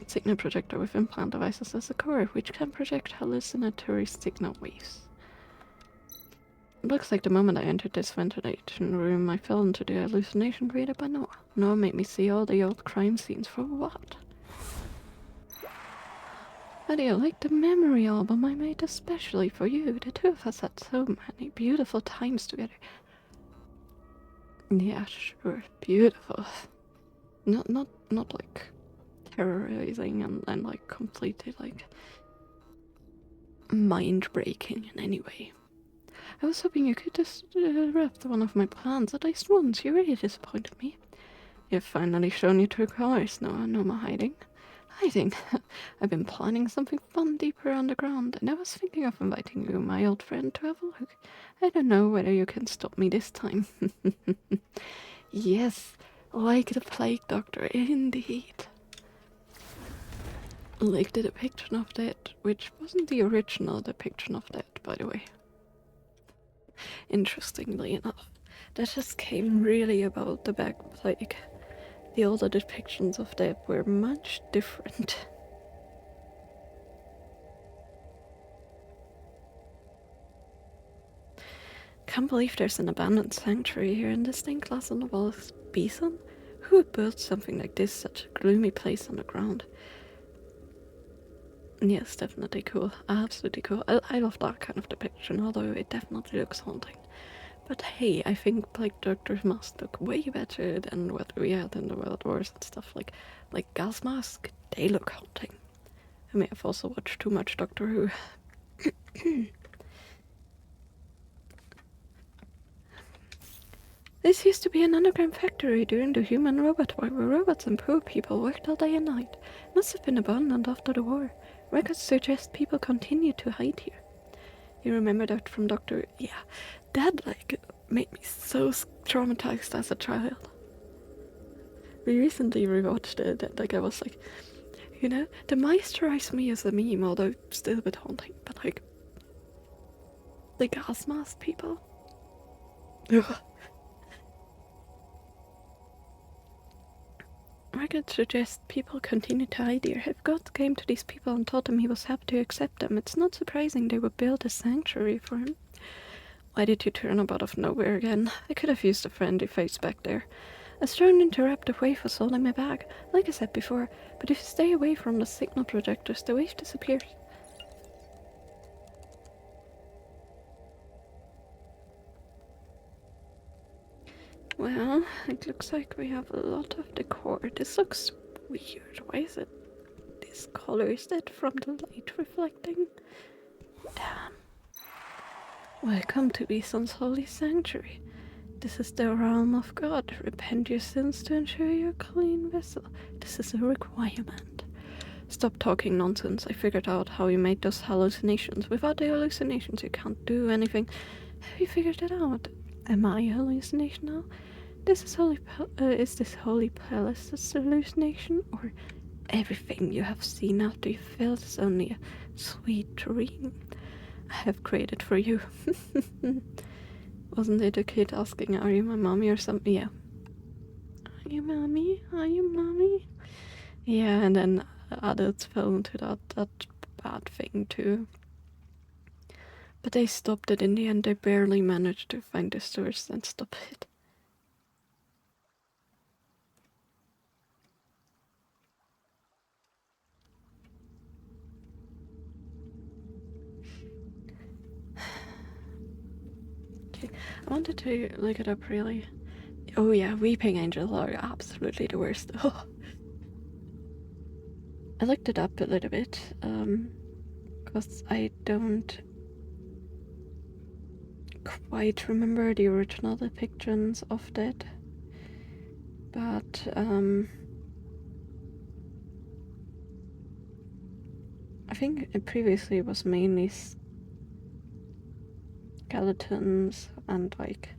Signal projector with implant devices as a core, which can project hallucinatory signal waves. It looks like the moment I entered this ventilation room, I fell into the hallucination created by Noah. Noah made me see all the old crime scenes. For what? How do you like the memory album I made especially for you? The two of us had so many beautiful times together. Yeah, sure, beautiful. Not like terrorizing and like completely like mind-breaking in any way. I was hoping you could disrupt one of my plans at least once. You really disappointed me. You've finally shown your true colors. No more hiding. Hiding? I've been planning something fun deeper underground, and I was thinking of inviting you, my old friend, to have a look. I don't know whether you can stop me this time. Yes, like the plague doctor, indeed. Like the depiction of that, which wasn't the original depiction of that, by the way. Interestingly enough, that just came really about the Black Plague. The older depictions of that were much different. Can't believe there's an abandoned sanctuary here, and the stained glass on the wall is Bison? Who would build something like this, such a gloomy place on the ground? Yes, definitely cool. Absolutely cool. I love that kind of depiction, although it definitely looks haunting. But hey, I think Plague Doctors must look way better than what we had in the World Wars and stuff like Gas Mask. They look haunting. I may have also watched too much Doctor Who. This used to be an underground factory during the human robot war, where robots and poor people worked all day and night. Must have been abandoned after the war. Records suggest people continued to hide here. You remember that from Doctor... Yeah, that made me so traumatized as a child. We recently rewatched it, and I was like, the mice drives me as a meme, although still a bit haunting, but the gas mask people. Ugh. Records suggest people continue to hide here. If God came to these people and told them he was happy to accept them, it's not surprising they would build a sanctuary for him. Why did you turn up out of nowhere again? I could have used a friendly face back there. A strong interruptive wave was holding me back, like I said before, but if you stay away from the signal projectors, the wave disappears. Well, it looks like we have a lot of decor. This looks weird. Why is it this color? Is that from the light reflecting? Damn. Welcome to Bison's holy sanctuary. This is the realm of God. Repent your sins to ensure you're a clean vessel. This is a requirement. Stop talking nonsense. I figured out how you made those hallucinations. Without the hallucinations, you can't do anything. Have you figured it out? Am I a hallucination now? Is this holy palace a hallucination, or everything you have seen after you felt is only a sweet dream I have created for you? Wasn't it a kid asking, "Are you my mommy?" or something? Yeah. Are you mommy? Are you mommy? Yeah, and then adults fell into that bad thing too. But they stopped it in the end. They barely managed to find the source and stop it. Okay, I wanted to look it up really. Oh yeah, weeping angels are absolutely the worst. Oh. I looked it up a little bit, because I don't quite remember the original depictions of that. But I think it previously was mainly skeletons and like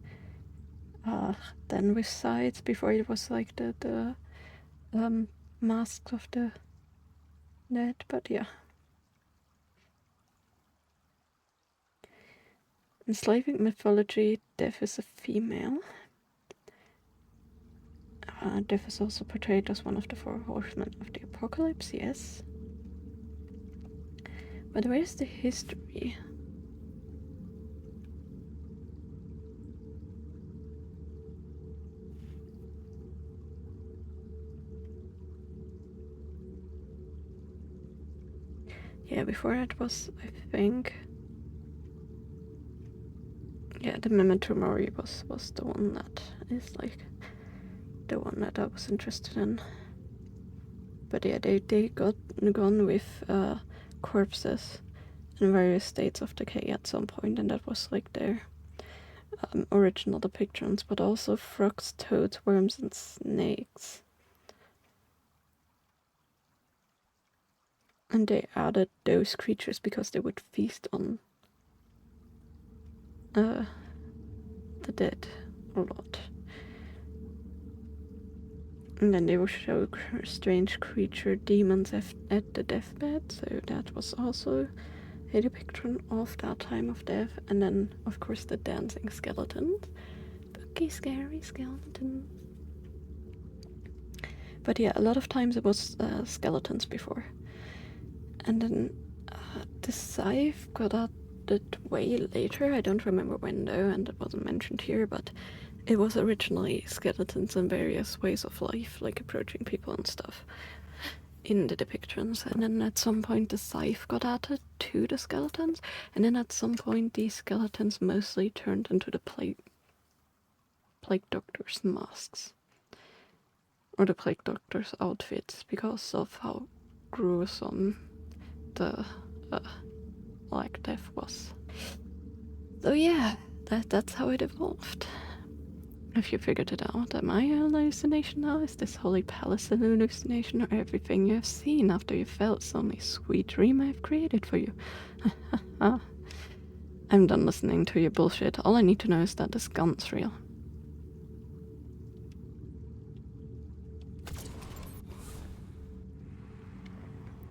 then with sides before it was like the masks of the dead. But yeah. In Slavic mythology, death is a female. Death is also portrayed as one of the four horsemen of the apocalypse, yes. But where's the history? Yeah, before that was, I think... Yeah, the Memento Mori was the one that is like the one that I was interested in. But yeah, they got gone with corpses in various states of decay at some point, and that was like their original depictions, but also frogs, toads, worms, and snakes. And they added those creatures because they would feast on the dead a lot. And then they would show strange creature demons at the deathbed, so that was also a depiction of that time of death. And then, of course, the dancing skeletons. Spooky, scary skeletons. But yeah, a lot of times it was skeletons before. And then the scythe got added way later. I don't remember when though, and it wasn't mentioned here, but it was originally skeletons and various ways of life, like approaching people and stuff, in the depictions. And then at some point the scythe got added to the skeletons, and then at some point these skeletons mostly turned into the plague doctor's masks. Or the plague doctor's outfits, because of how gruesome the like death was. So yeah, that's how it evolved. If you figured it out, am I a hallucination now? Is this holy palace a hallucination, or everything you have seen after you felt some sweet dream I've created for you? I'm done listening to your bullshit. All I need to know is that this gun's real.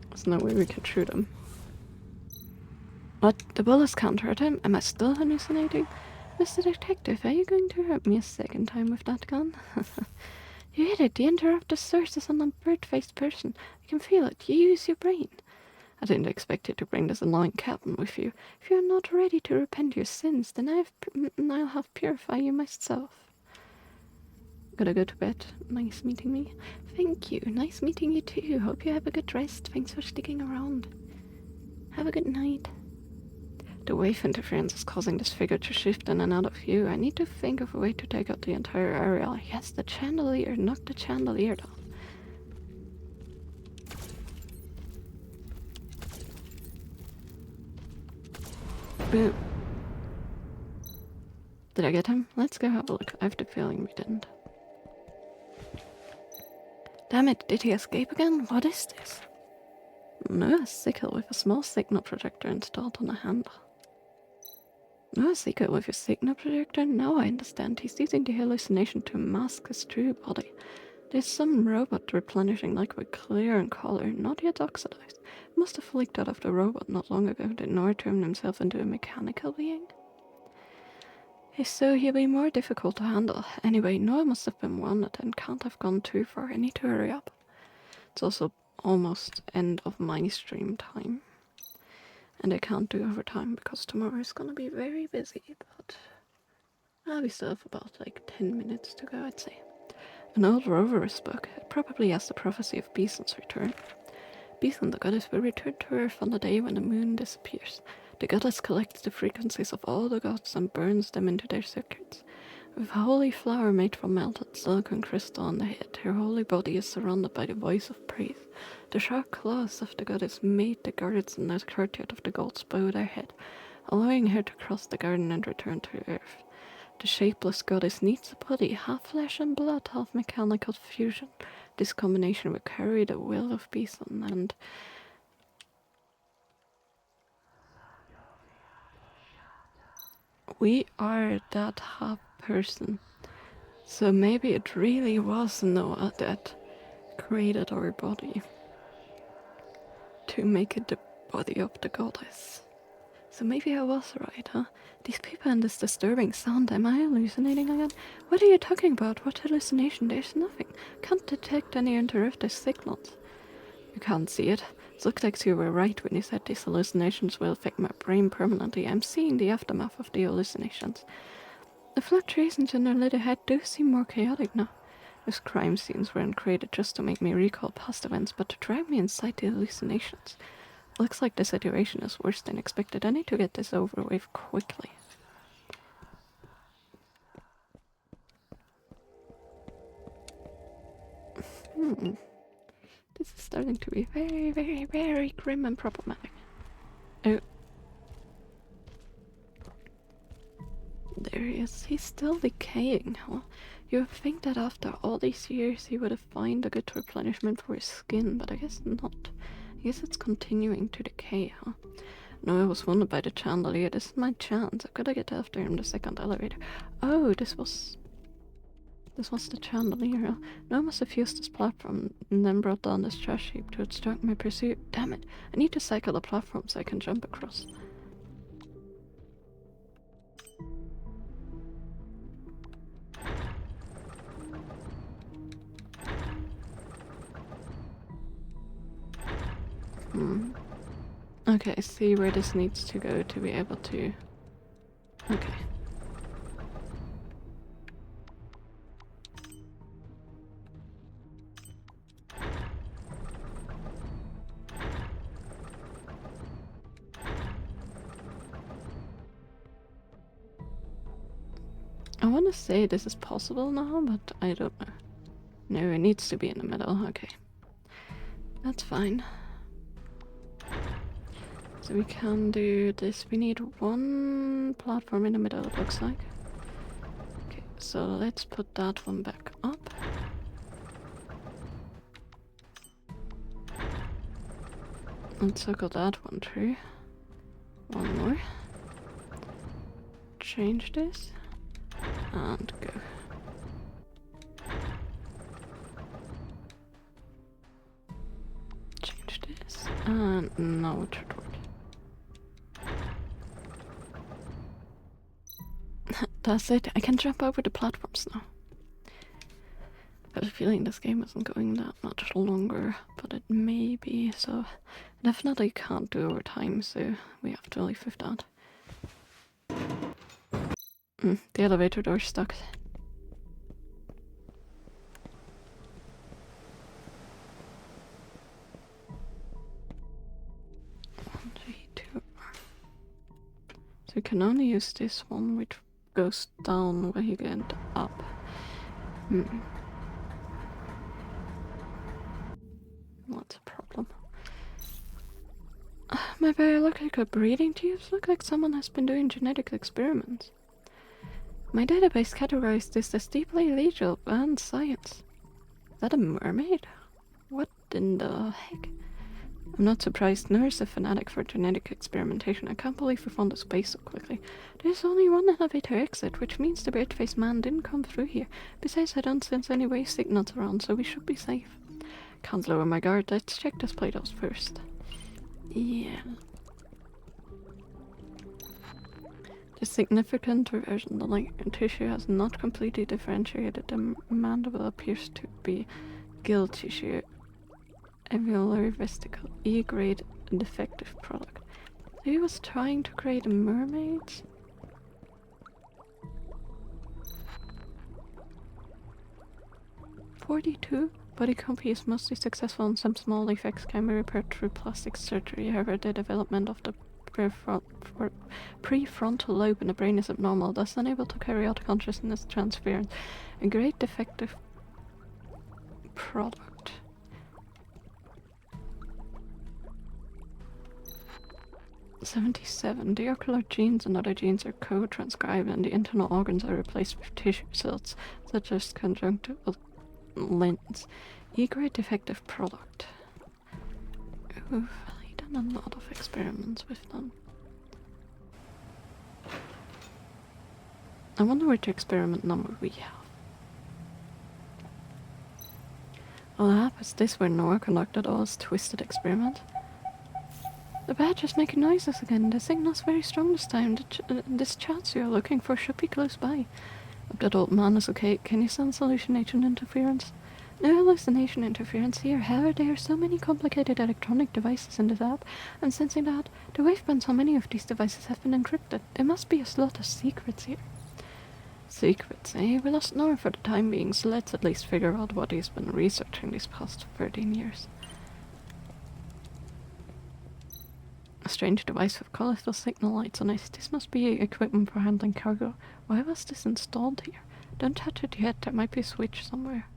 There's no way we can shoot him. What? The bullets can't hurt him? Am I still hallucinating? Mr. Detective, are you going to hurt me a second time with that gun? You hit it. The interrupter source on a bird-faced person. I can feel it. You use your brain. I didn't expect you to bring this annoying captain with you. If you're not ready to repent your sins, then I'll have purified you myself. Gotta go to bed. Nice meeting me. Thank you. Nice meeting you too. Hope you have a good rest. Thanks for sticking around. Have a good night. The wave interference is causing this figure to shift in and out of view. I need to think of a way to take out the entire area. Yes, the chandelier. Knock the chandelier down. Boom. Did I get him? Let's go have a look. I have the feeling we didn't. Damn it, did he escape again? What is this? No, a sickle with a small signal projector installed on the handle. No secret with his signal projector? Now I understand. He's using the hallucination to mask his true body. There's some robot replenishing liquid clear in color, not yet oxidized. Must have leaked out of the robot not long ago. Did Noah turn himself into a mechanical being? So he'll be more difficult to handle. Anyway, Noah must have been wanted and can't have gone too far. I need to hurry up. It's also almost end of my stream time. And I can't do overtime because tomorrow is gonna be very busy, but we still have about like 10 minutes to go, I'd say. An old rover's book. It probably has the prophecy of Bison's return. Bison, the goddess, will return to Earth on the day when the moon disappears. The goddess collects the frequencies of all the gods and burns them into their circuits. With a holy flower made from melted silicon crystal on the head, her holy body is surrounded by the voice of praise. The sharp claws of the goddess made the guards in the courtyard of the gods bow their head, allowing her to cross the garden and return to Earth. The shapeless goddess needs a body, half flesh and blood, half mechanical fusion. This combination will carry the will of Bison and... We are that half person. So maybe it really was Noah that created our body to make it the body of the goddess. So maybe I was right, huh? These people and this disturbing sound, am I hallucinating again? What are you talking about? What hallucination? There's nothing. Can't detect any interrupted signals. You can't see it. It looks like you were right when you said these hallucinations will affect my brain permanently. I'm seeing the aftermath of the hallucinations. The fluctuations in her little head do seem more chaotic now. Those crime scenes weren't created just to make me recall past events, but to drive me inside the hallucinations. Looks like the situation is worse than expected. I need to get this over with quickly. This is starting to be very, very, very grim and problematic. Oh. There he is. He's still decaying, huh? You would think that after all these years he would have found a good replenishment for his skin, but I guess not. I guess it's continuing to decay, huh? No, I was wounded by the chandelier. This is my chance. I've got to get after him the second elevator. Oh, this was the chandelier. No, I must have used this platform and then brought down this trash heap to obstruct my pursuit. Damn it. I need to cycle the platform so I can jump across. Okay, I see where this needs to go to be able to... Okay. I want to say this is possible now, but I don't know. No, it needs to be in the middle. Okay. That's fine. So we can do this. We need one platform in the middle, it looks like. Okay, so let's put that one back up. Let's circle that one through. One more. Change this. And go. Change this. And now it should work. That's it. I can jump over the platforms now. I have a feeling this game isn't going that much longer, but it may be, so definitely can't do overtime, so we have to live with that. The elevator door's stuck. 1, 3, 2. So you can only use this one, which goes down where you get up. What's a problem? My biological breathing tubes look like someone has been doing genetic experiments. My database categorized this as deeply legal and science. Is that a mermaid? What in the heck? I'm not surprised. Nora's a fanatic for genetic experimentation. I can't believe we found the space so quickly. There's only one elevator exit, which means the bird-faced man didn't come through here. Besides, I don't sense any wave signals around, so we should be safe. Can't lower my guard. Let's check this playhouse first. Yeah. The significant reversion. The light tissue has not completely differentiated. The mandible appears to be gill tissue. Alveolar vesicle. E-grade defective product. He was trying to create a mermaid? (42) Body copy is mostly successful and some small defects can be repaired through plastic surgery. However, the development of the prefrontal lobe in the brain is abnormal, thus unable to carry out consciousness transference. A great defective product. (77) The ocular genes and other genes are co-transcribed and the internal organs are replaced with tissue cells, such as conjunctival lens. E-grade defective product. We've really done a lot of experiments with them. I wonder which experiment number we have. The lab is this where Noah conducted all his twisted experiments. The badge is making noises again. The signal's very strong this time. This chance you're looking for should be close by. Hope that old man is okay. Can you sense hallucination interference? No hallucination interference here. However, there are so many complicated electronic devices in this app. I'm sensing that the wavebands on many of these devices have been encrypted. There must be a lot of secrets here. Secrets, eh? We lost Nora for the time being, so let's at least figure out what he's been researching these past 13 years. A strange device with colorful signal lights on it. This must be equipment for handling cargo. Why was this installed here? Don't touch it yet, there might be a switch somewhere.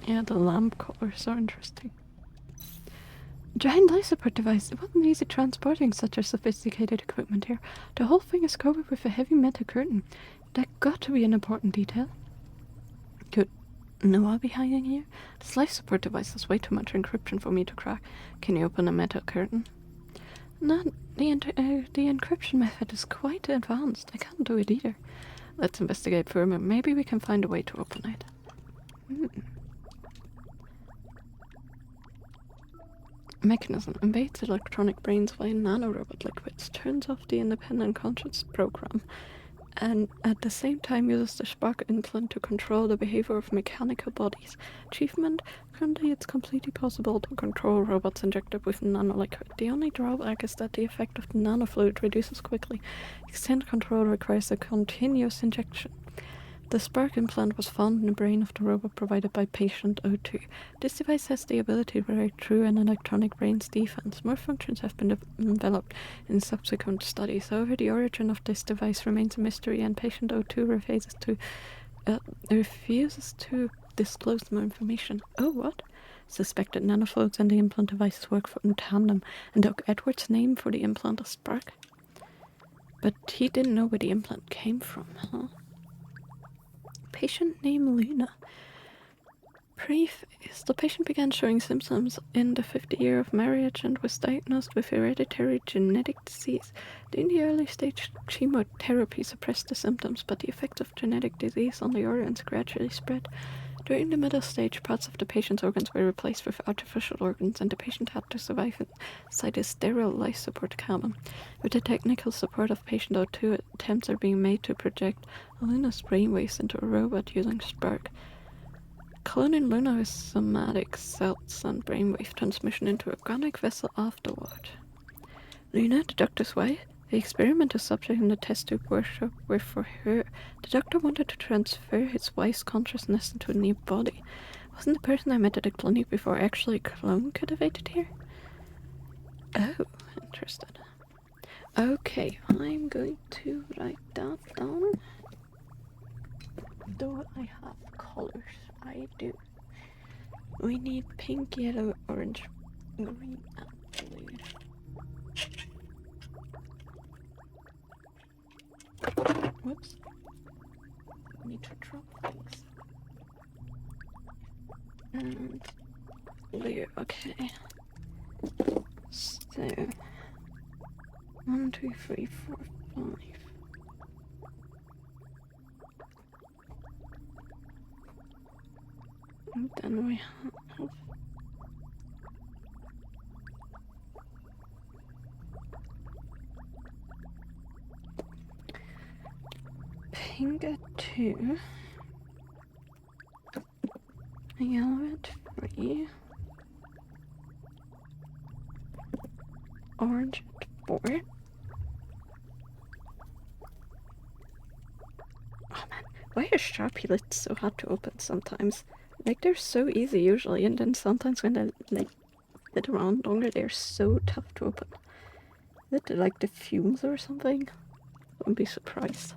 Yeah, the lamp colors are interesting. Giant life support device. It wasn't easy transporting such a sophisticated equipment here. The whole thing is covered with a heavy metal curtain. That got to be an important detail. Could Noah be hiding here? This life support device has way too much encryption for me to crack. Can you open a metal curtain? No, the encryption method is quite advanced. I can't do it either. Let's investigate further. Maybe we can find a way to open it. Mechanism invades electronic brains via nanorobot liquids, turns off the independent conscious program, and at the same time uses the spark implant to control the behavior of mechanical bodies. Achievement: currently it's completely possible to control robots injected with nanoliquid. The only drawback is that the effect of the nanofluid reduces quickly. Extended control requires a continuous injection. The spark implant was found in the brain of the robot provided by patient 02. This device has the ability to break through an electronic brain's defense. More functions have been developed in subsequent studies. However, the origin of this device remains a mystery, and patient 02 refuses to disclose more information. Oh, what? Suspected nanofluids and the implant devices work in tandem, and Doc Edwards' name for the implant is Spark. But he didn't know where the implant came from, huh? Patient named Luna. Brief is the patient began showing symptoms in the 50th year of marriage and was diagnosed with hereditary genetic disease. In the early stage, chemotherapy suppressed the symptoms, but the effects of genetic disease on the organs gradually spread. During the middle stage, parts of the patient's organs were replaced with artificial organs, and the patient had to survive inside a sterile life support cabin. With the technical support of patient 02, attempts are being made to project Luna's brainwaves into a robot using Spark. Cloning Luna with somatic cells and brainwave transmission into a organic vessel afterward. Luna, the doctor's wife? The experimental subject in the test tube workshop were for her. The doctor wanted to transfer his wife's consciousness into a new body. Wasn't the person I met at the clinic before actually a clone cultivated here? Oh, interested. Okay, I'm going to write that down. Do I have colors? I do. We need pink, yellow, orange, green, and blue. Whoops. Need to drop things. And Okay. So 1, 2, 3, 4, 5. And then we have pink at 2, yellow at 3, orange at 4. Oh man, why are Sharpie lids so hard to open sometimes? Like, they're so easy usually, and then sometimes when they like sit around longer, they're so tough to open. Is it like the fumes or something? Wouldn't be surprised.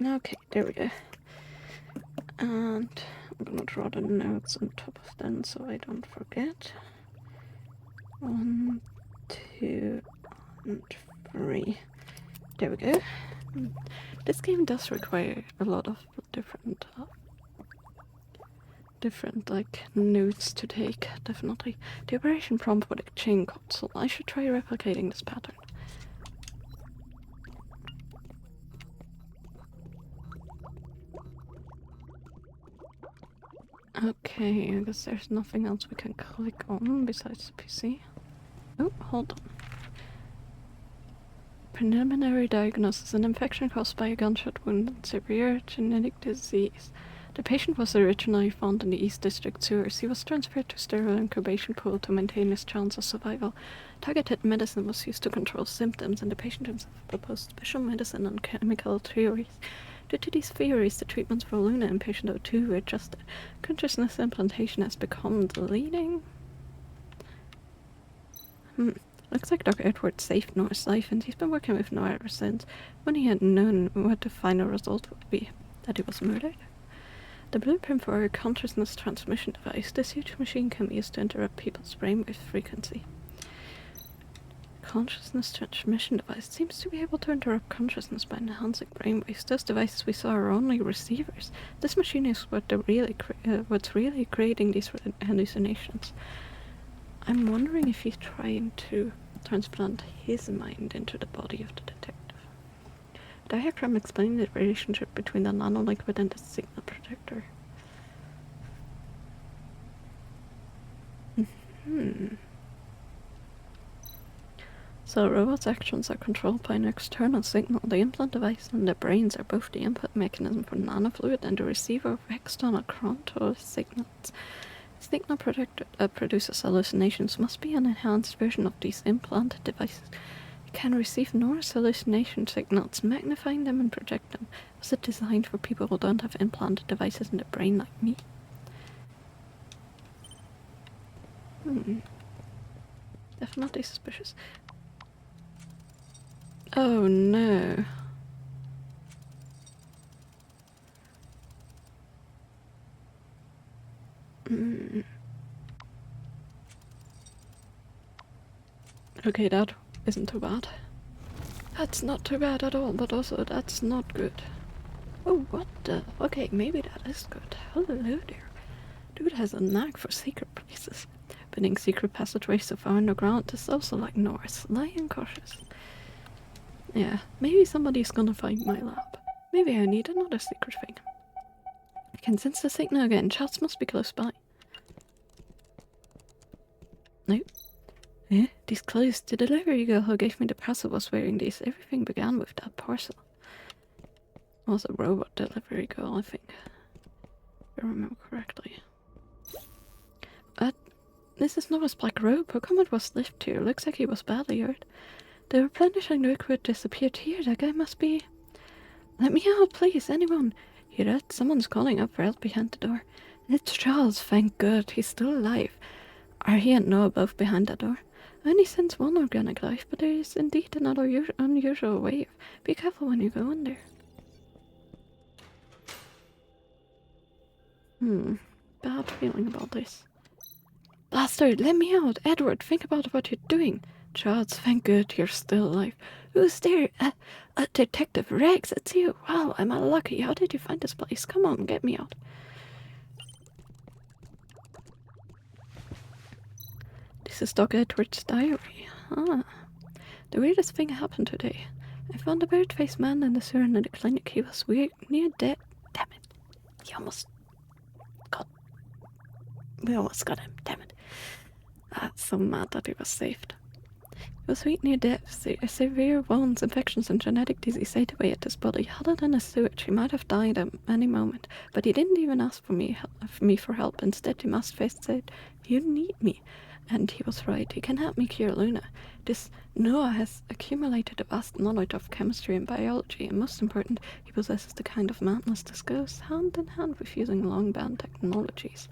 Okay, there we go. And I'm gonna draw the notes on top of them so I don't forget. 1, 2, and 3. There we go. This game does require a lot of different like notes to take, definitely. The operation prompt with a chain console. I should try replicating this pattern. Okay, I guess there's nothing else we can click on besides the PC. Oh, hold on. Preliminary diagnosis: an infection caused by a gunshot wound and severe genetic disease. The patient was originally found in the East District sewers. He was transferred to sterile incubation pool to maintain his chance of survival. Targeted medicine was used to control symptoms, and the patient himself proposed special medicine and chemical theories. Due to these theories, the treatments for Luna and patient 02 were adjusted. Consciousness implantation has become the leading. Looks like Dr. Edward saved Noah's life, and he's been working with Noah ever since. When he had known what the final result would be, that he was murdered. The blueprint for a consciousness transmission device. This huge machine can be used to interrupt people's brainwave frequency. Consciousness transmission device seems to be able to interrupt consciousness by enhancing brainwaves. Those devices we saw are only receivers. This machine is what's really creating these hallucinations. I'm wondering if he's trying to transplant his mind into the body of the detective. Diagram explaining the relationship between the nanoliquid and the signal projector. So robots' actions are controlled by an external signal. The implant device and the brains are both the input mechanism for nanofluid and the receiver of external control signals. Signal projector produces hallucinations must be an enhanced version of these implanted devices. It can receive Norse hallucination signals, magnifying them and project them. Was it designed for people who don't have implanted devices in their brain like me? Definitely suspicious. Oh no. Okay, that isn't too bad. That's not too bad at all, but also that's not good. Oh, what the? Okay, maybe that is good. Hello there. Dude has a knack for secret places. Opening secret passageways so far underground is also like Norse. Lying cautious. Yeah, maybe somebody's gonna find my lab. Maybe I need another secret thing. I can sense the signal again. Shots must be close by. Nope. Eh? These clothes. The delivery girl who gave me the parcel was wearing these. Everything began with that parcel. It was a robot delivery girl, I think. If I remember correctly. This is Noah's black robe. How come it was left here? Looks like he was badly hurt. The replenishing liquid disappeared here. That guy must be... Let me out, please, anyone. Hear that? Someone's calling up for help behind the door. It's Charles, thank God. He's still alive. Are he and Noah both behind that door? I only sense one organic life, but there is indeed another unusual wave. Be careful when you go in there. Bad feeling about this. Bastard, let me out! Edward, think about what you're doing. Charles, thank God you're still alive. Who's there? Detective Rex, it's you. Wow, I'm lucky. How did you find this place? Come on, get me out. This is Dr. Edward's diary. Ah. The weirdest thing happened today. I found a bird-faced man in the sewer in the clinic. He was weird, near dead. Damn it. We almost got him. Damn it. So mad that he was saved. He was weak near death. Severe wounds, infections, and genetic disease ate away at his body. Huddled in a sewage, he might have died at any moment. But he didn't even ask for me for help. Instead, he must face said, "You need me." And he was right. He can help me cure Luna. This Noah has accumulated a vast knowledge of chemistry and biology, and most important, he possesses the kind of madness that goes hand in hand with using long-band technologies.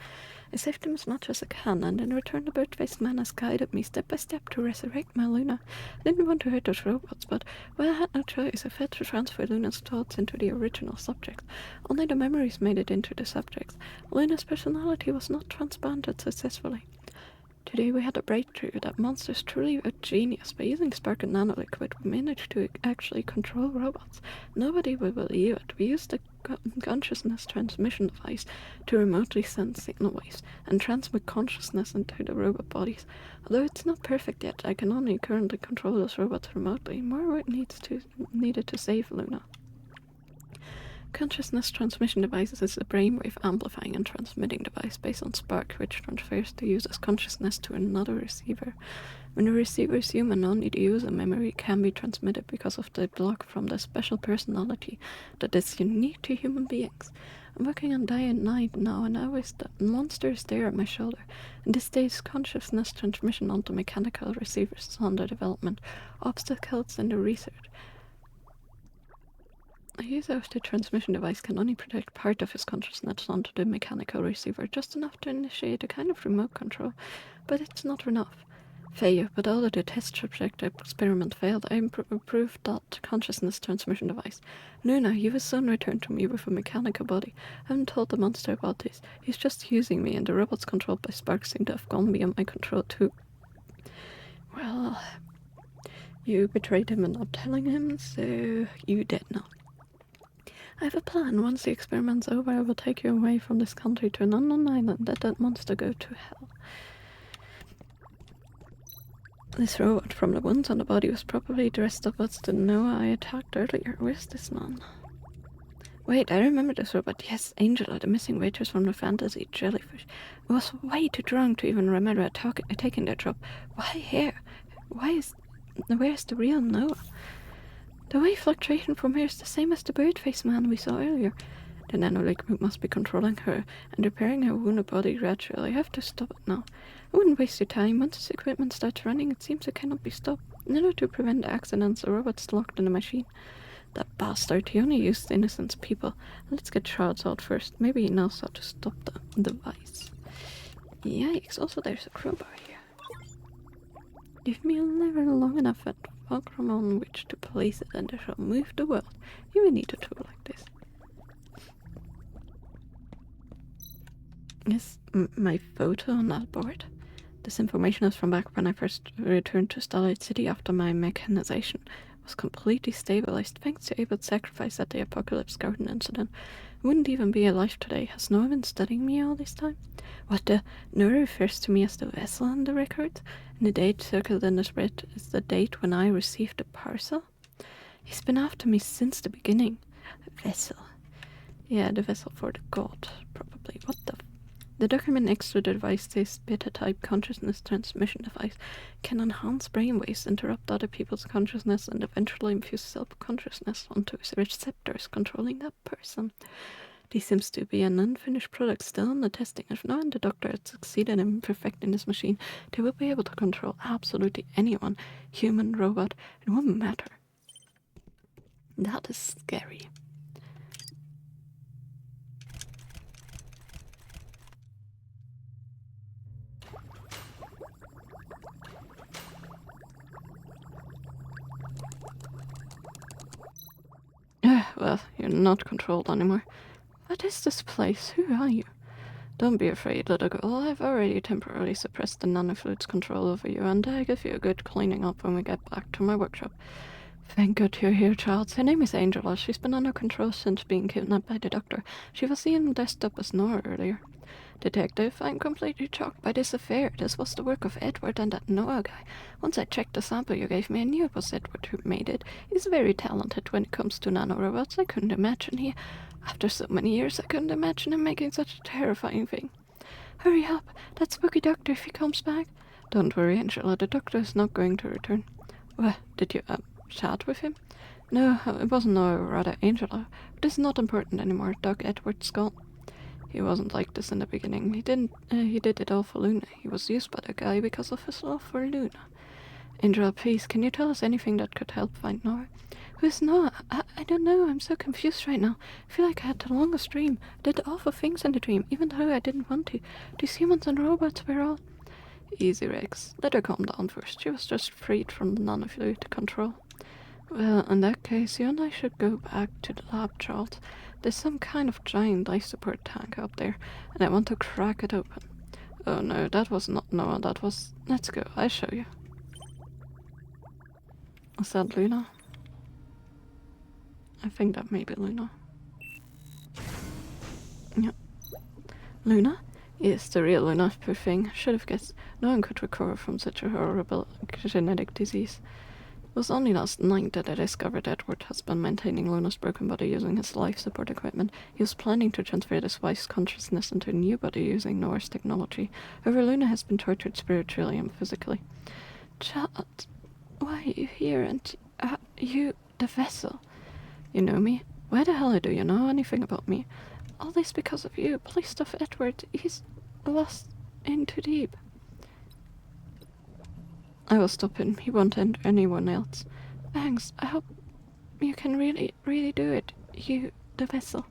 I saved him as much as I can, and in return the bird-faced man has guided me step by step to resurrect my Luna. I didn't want to hurt those robots, but when I had no choice, I had to transfer Luna's thoughts into the original subjects. Only the memories made it into the subjects. Luna's personality was not transplanted successfully. Today we had a breakthrough that monsters truly a genius. By using Spark and Nanoliquid, we managed to actually control robots. Nobody will believe it. We used the consciousness transmission device to remotely send signal waves and transmit consciousness into the robot bodies. Although it's not perfect yet, I can only currently control those robots remotely. More work needed to save Luna. Consciousness transmission devices is a brainwave amplifying and transmitting device based on Spark, which transfers the user's consciousness to another receiver. When the receiver is human, only the user memory can be transmitted because of the block from the special personality that is unique to human beings. I'm working on day and night now, and I wish the monster is there at my shoulder. In this day's consciousness transmission onto mechanical receivers is under development. Obstacles in the research. The user of the transmission device can only project part of his consciousness onto the mechanical receiver, just enough to initiate a kind of remote control, but it's not enough. Failure, but although the test subject experiment failed, I improved that consciousness transmission device. Luna, you will soon return to me with a mechanical body. I haven't told the monster about this. He's just using me, and the robots controlled by Spark seem to have gone beyond my control too. Well, you betrayed him and not telling him, so you dead now. I have a plan. Once the experiment's over, I will take you away from this country to an unknown island. Let that monster go to hell. This robot from the wounds on the body was probably dressed up as the Noah I attacked earlier. Where's this man? Wait, I remember this robot. Yes, Angela, the missing waitress from the fantasy jellyfish. I was way too drunk to even remember taking that job. Why here? Where's the real Noah? The wave fluctuation from here is the same as the bird-faced man we saw earlier. The nanoliquid must be controlling her and repairing her wounded body gradually. I have to stop it now. I wouldn't waste your time. Once this equipment starts running, it seems it cannot be stopped. In order to prevent accidents, the robot's locked in the machine. That bastard, he only used innocent people. Let's get Charles out first. Maybe he knows how to stop the device. Yikes, also there's a crowbar here. Give me a lever long enough and fulcrum on which to place it, and I shall move the world. You will need a tool like this. Yes, my photo on that board. This information is from back when I first returned to Starlight City after my mechanization was completely stabilized thanks to Abel's sacrifice at the Apocalypse Garden incident. I wouldn't even be alive today. Has Noah been studying me all this time? What the Noah refers to me as the vessel in the record, and the date circled in the spread is the date when I received the parcel. He's been after me since the beginning. Vessel. Yeah, the vessel for the god, probably. What the The document next to the device says beta-type consciousness transmission device can enhance brainwaves, interrupt other people's consciousness, and eventually infuse self-consciousness onto receptors controlling that person. This seems to be an unfinished product still in the testing. If Noah and the doctor had succeeded in perfecting this machine, they would be able to control absolutely anyone, human, robot, it wouldn't matter. That is scary. Well, you're not controlled anymore. What is this place? Who are you? Don't be afraid, little girl. I've already temporarily suppressed the nanofluid's control over you, and I give you a good cleaning up when we get back to my workshop. Thank God you're here, child. Her name is Angela. She's been under control since being kidnapped by the doctor. She was seen dressed up as Nora earlier. Detective, I'm completely shocked by this affair. This was the work of Edward and that Noah guy. Once I checked the sample you gave me, I knew it was Edward who made it. He's very talented when it comes to nanorobots. I couldn't imagine after so many years, I couldn't imagine him making such a terrifying thing. Hurry up, that spooky doctor if he comes back. Don't worry, Angela, the doctor is not going to return. Well, did you, chat with him? No, it wasn't Noah, rather Angela. But it's not important anymore. Doc Edward's gone. He wasn't like this in the beginning. He did it all for Luna. He was used by the guy because of his love for Luna. Angela, please, can you tell us anything that could help find Noah? Who's Noah? I don't know. I'm so confused right now. I feel like I had the longest dream. I did awful things in the dream, even though I didn't want to. These humans and robots were all... Easy, Rex. Let her calm down first. She was just freed from the nanofluid control. Well, in that case, you and I should go back to the lab, Charles. There's some kind of giant life support tank up there, and I want to crack it open. Oh no, that was not Noah, that was... Let's go, I'll show you. Is that Luna? I think that may be Luna. Yep. Luna? Yes, the real Luna, poor thing. Should have guessed. No one could recover from such a horrible genetic disease. It was only last night that I discovered Edward has been maintaining Luna's broken body using his life support equipment. He was planning to transfer his wife's consciousness into a new body using Nora's technology. However, Luna has been tortured spiritually and physically. Child, why are you here? And you, the vessel. You know me? Why the hell do you know anything about me? All this because of you. Please stop Edward. He's lost in too deep. I will stop him. He won't enter anyone else. Thanks. I hope you can really, really do it. You, the vessel.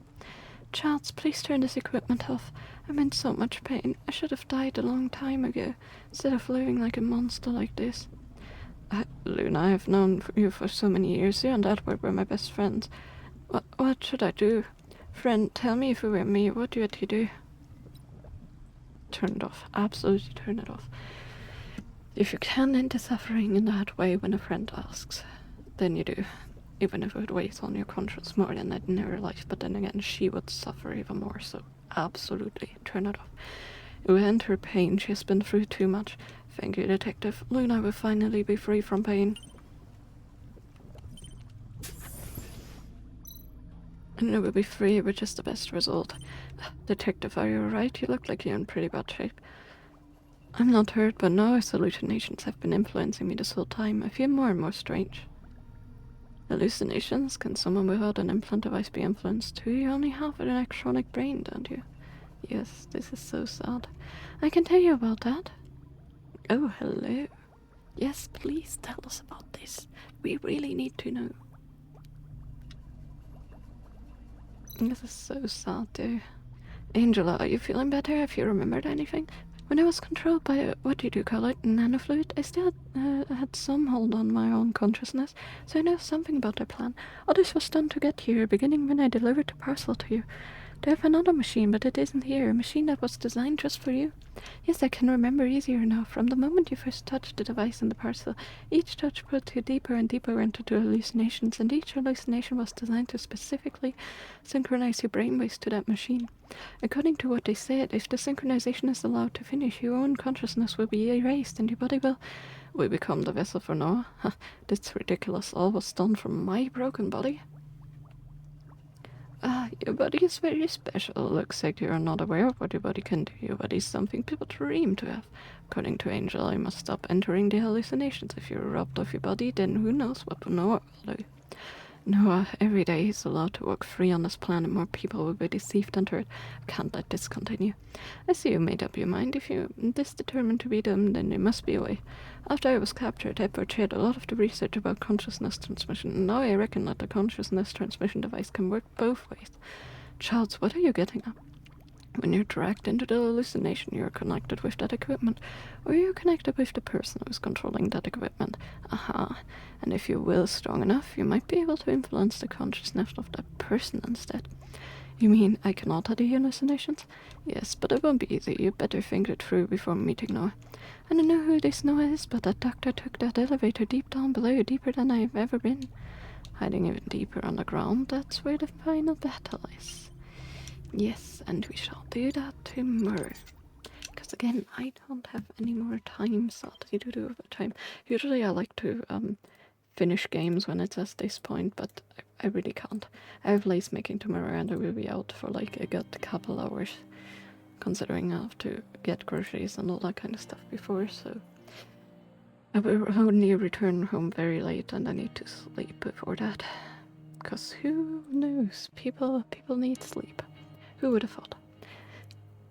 Charles, please turn this equipment off. I'm in so much pain. I should have died a long time ago, instead of living like a monster like this. Luna, I've known you for so many years. You and Edward were my best friends. What should I do? Friend, tell me if you were me, what would you do? Turn it off. Absolutely turn it off. If you can end the suffering in that way when a friend asks, then you do. Even if it weighs on your conscience more than in her life, but then again, she would suffer even more, so absolutely turn it off. It will end her pain. She has been through too much. Thank you, Detective. Luna will finally be free from pain. And it will be free, which is the best result. Detective, are you alright? You look like you're in pretty bad shape. I'm not hurt, but Noah's hallucinations have been influencing me this whole time. I feel more and more strange. Hallucinations? Can someone without an implant device be influenced too? You only have an electronic brain, don't you? Yes, this is so sad. I can tell you about that. Oh, hello. Yes, please tell us about this. We really need to know. This is so sad, too. Angela, are you feeling better? Have you remembered anything? When I was controlled by, what did you call it, nanofluid, I still had some hold on my own consciousness, so I know something about their plan. All this was done to get here, beginning when I delivered the parcel to you. They have another machine, but it isn't here, a machine that was designed just for you. Yes, I can remember easier now. From the moment you first touched the device in the parcel, each touch put you deeper and deeper into the hallucinations, and each hallucination was designed to specifically synchronize your brainwaves to that machine. According to what they said, if the synchronization is allowed to finish, your own consciousness will be erased, and your body will become the vessel for Noah. That's ridiculous. All was done from my broken body. Your body is very special. Looks like you're not aware of what your body can do. Your body is something people dream to have. According to Angel, I must stop entering the hallucinations. If you're robbed of your body, then who knows what Noah will do. Noah, every day he's allowed to walk free on this planet. More people will be deceived and hurt. I can't let this continue. I see you made up your mind. If you're this determined to beat them, then there must be a way. After I was captured, Edward shared a lot of the research about consciousness transmission. Now I reckon that the consciousness transmission device can work both ways. Charles, what are you getting at? When you're dragged into the hallucination, you're connected with that equipment, or you're connected with the person who's controlling that equipment. Aha. And if your will is strong enough, you might be able to influence the consciousness of that person instead. You mean I cannot have the hallucinations? Yes, but it won't be easy. You better think it through before meeting Noah. I don't know who this Noah is, but that doctor took that elevator deep down below, deeper than I've ever been. Hiding even deeper underground, that's where the final battle is. Yes, and we shall do that tomorrow. Because again, I don't have any more time slot to do overtime. Usually I like to finish games when it's at this point, but I really can't. I have lace making tomorrow and I will be out for like a good couple hours, considering I have to get groceries and all that kind of stuff before, so I will only return home very late and I need to sleep before that. Because who knows? People need sleep. Who would have thought?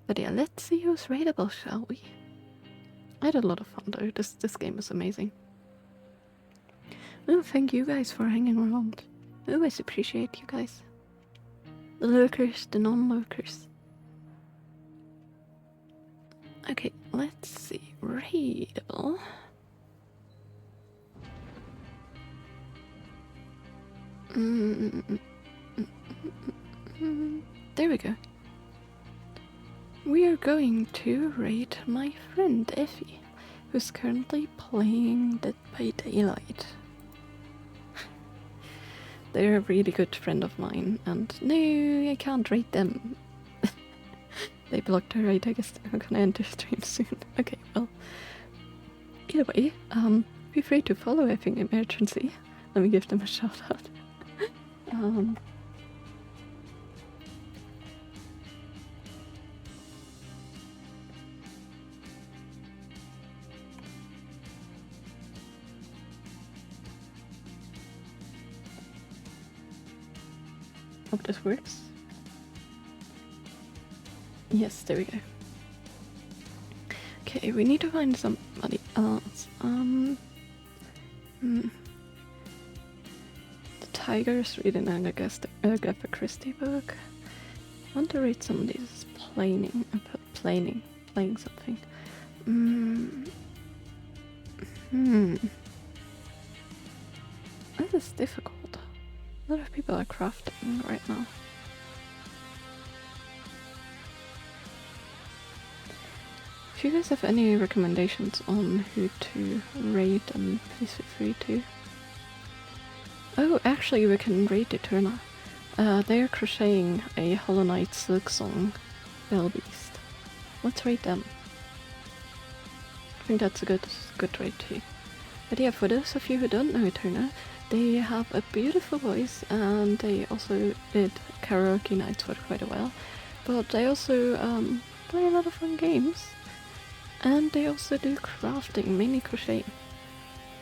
But yeah, let's see who's rateable, shall we? I had a lot of fun though. This game is amazing. Oh, thank you guys for hanging around. I always appreciate you guys. The lurkers, the non-lurkers. Okay, let's see. Rateable. There we go. We are going to rate my friend Effie, who's currently playing Dead by Daylight. They're a really good friend of mine, and no, I can't rate them. They blocked her, right? I guess they're gonna enter stream soon. Okay, well. Either way, feel free to follow Effing Emergency. Let me give them a shout out. Hope this works. Yes, there we go. Okay, we need to find somebody else. The Tiger's reading, I guess, the Agatha Christie book. I want to read somebody who's playing something. This is difficult. A lot of people are crafting right now. If you guys have any recommendations on who to raid, then please feel free to. Oh, actually we can raid Eterna. They're crocheting a Hollow Knight Silk Song Bell Beast. Let's raid them. I think that's a good raid too. But yeah, for those of you who don't know Eterna, they have a beautiful voice and they also did karaoke nights for quite a while. But they also play a lot of fun games. And they also do crafting, mainly crochet.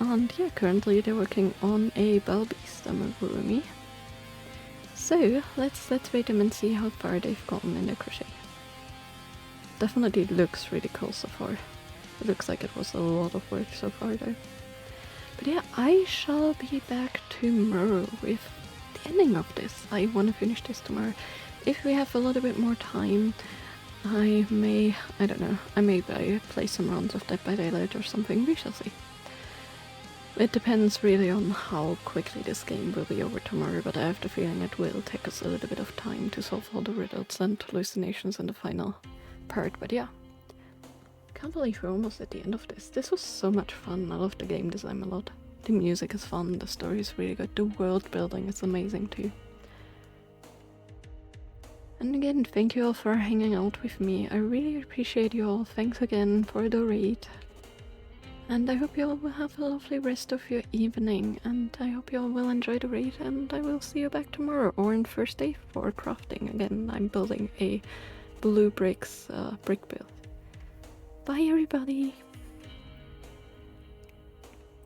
And yeah, currently they're working on a Bell Beast amigurumi. So let's rate them and see how far they've gotten in their crochet. Definitely looks really cool so far. It looks like it was a lot of work so far though. But yeah, I shall be back tomorrow with the ending of this. I want to finish this tomorrow. If we have a little bit more time, I may play some rounds of Dead by Daylight or something, we shall see. It depends really on how quickly this game will be over tomorrow, but I have the feeling it will take us a little bit of time to solve all the riddles and hallucinations in the final part, but yeah. Can't believe we're almost at the end of this. This was so much fun. I love the game design a lot. The music is fun, the story is really good, the world building is amazing too. And again, thank you all for hanging out with me. I really appreciate you all. Thanks again for the raid. And I hope you all will have a lovely rest of your evening. And I hope you all will enjoy the raid. And I will see you back tomorrow or in first day for crafting. Again, I'm building a blue bricks brick build. Bye everybody!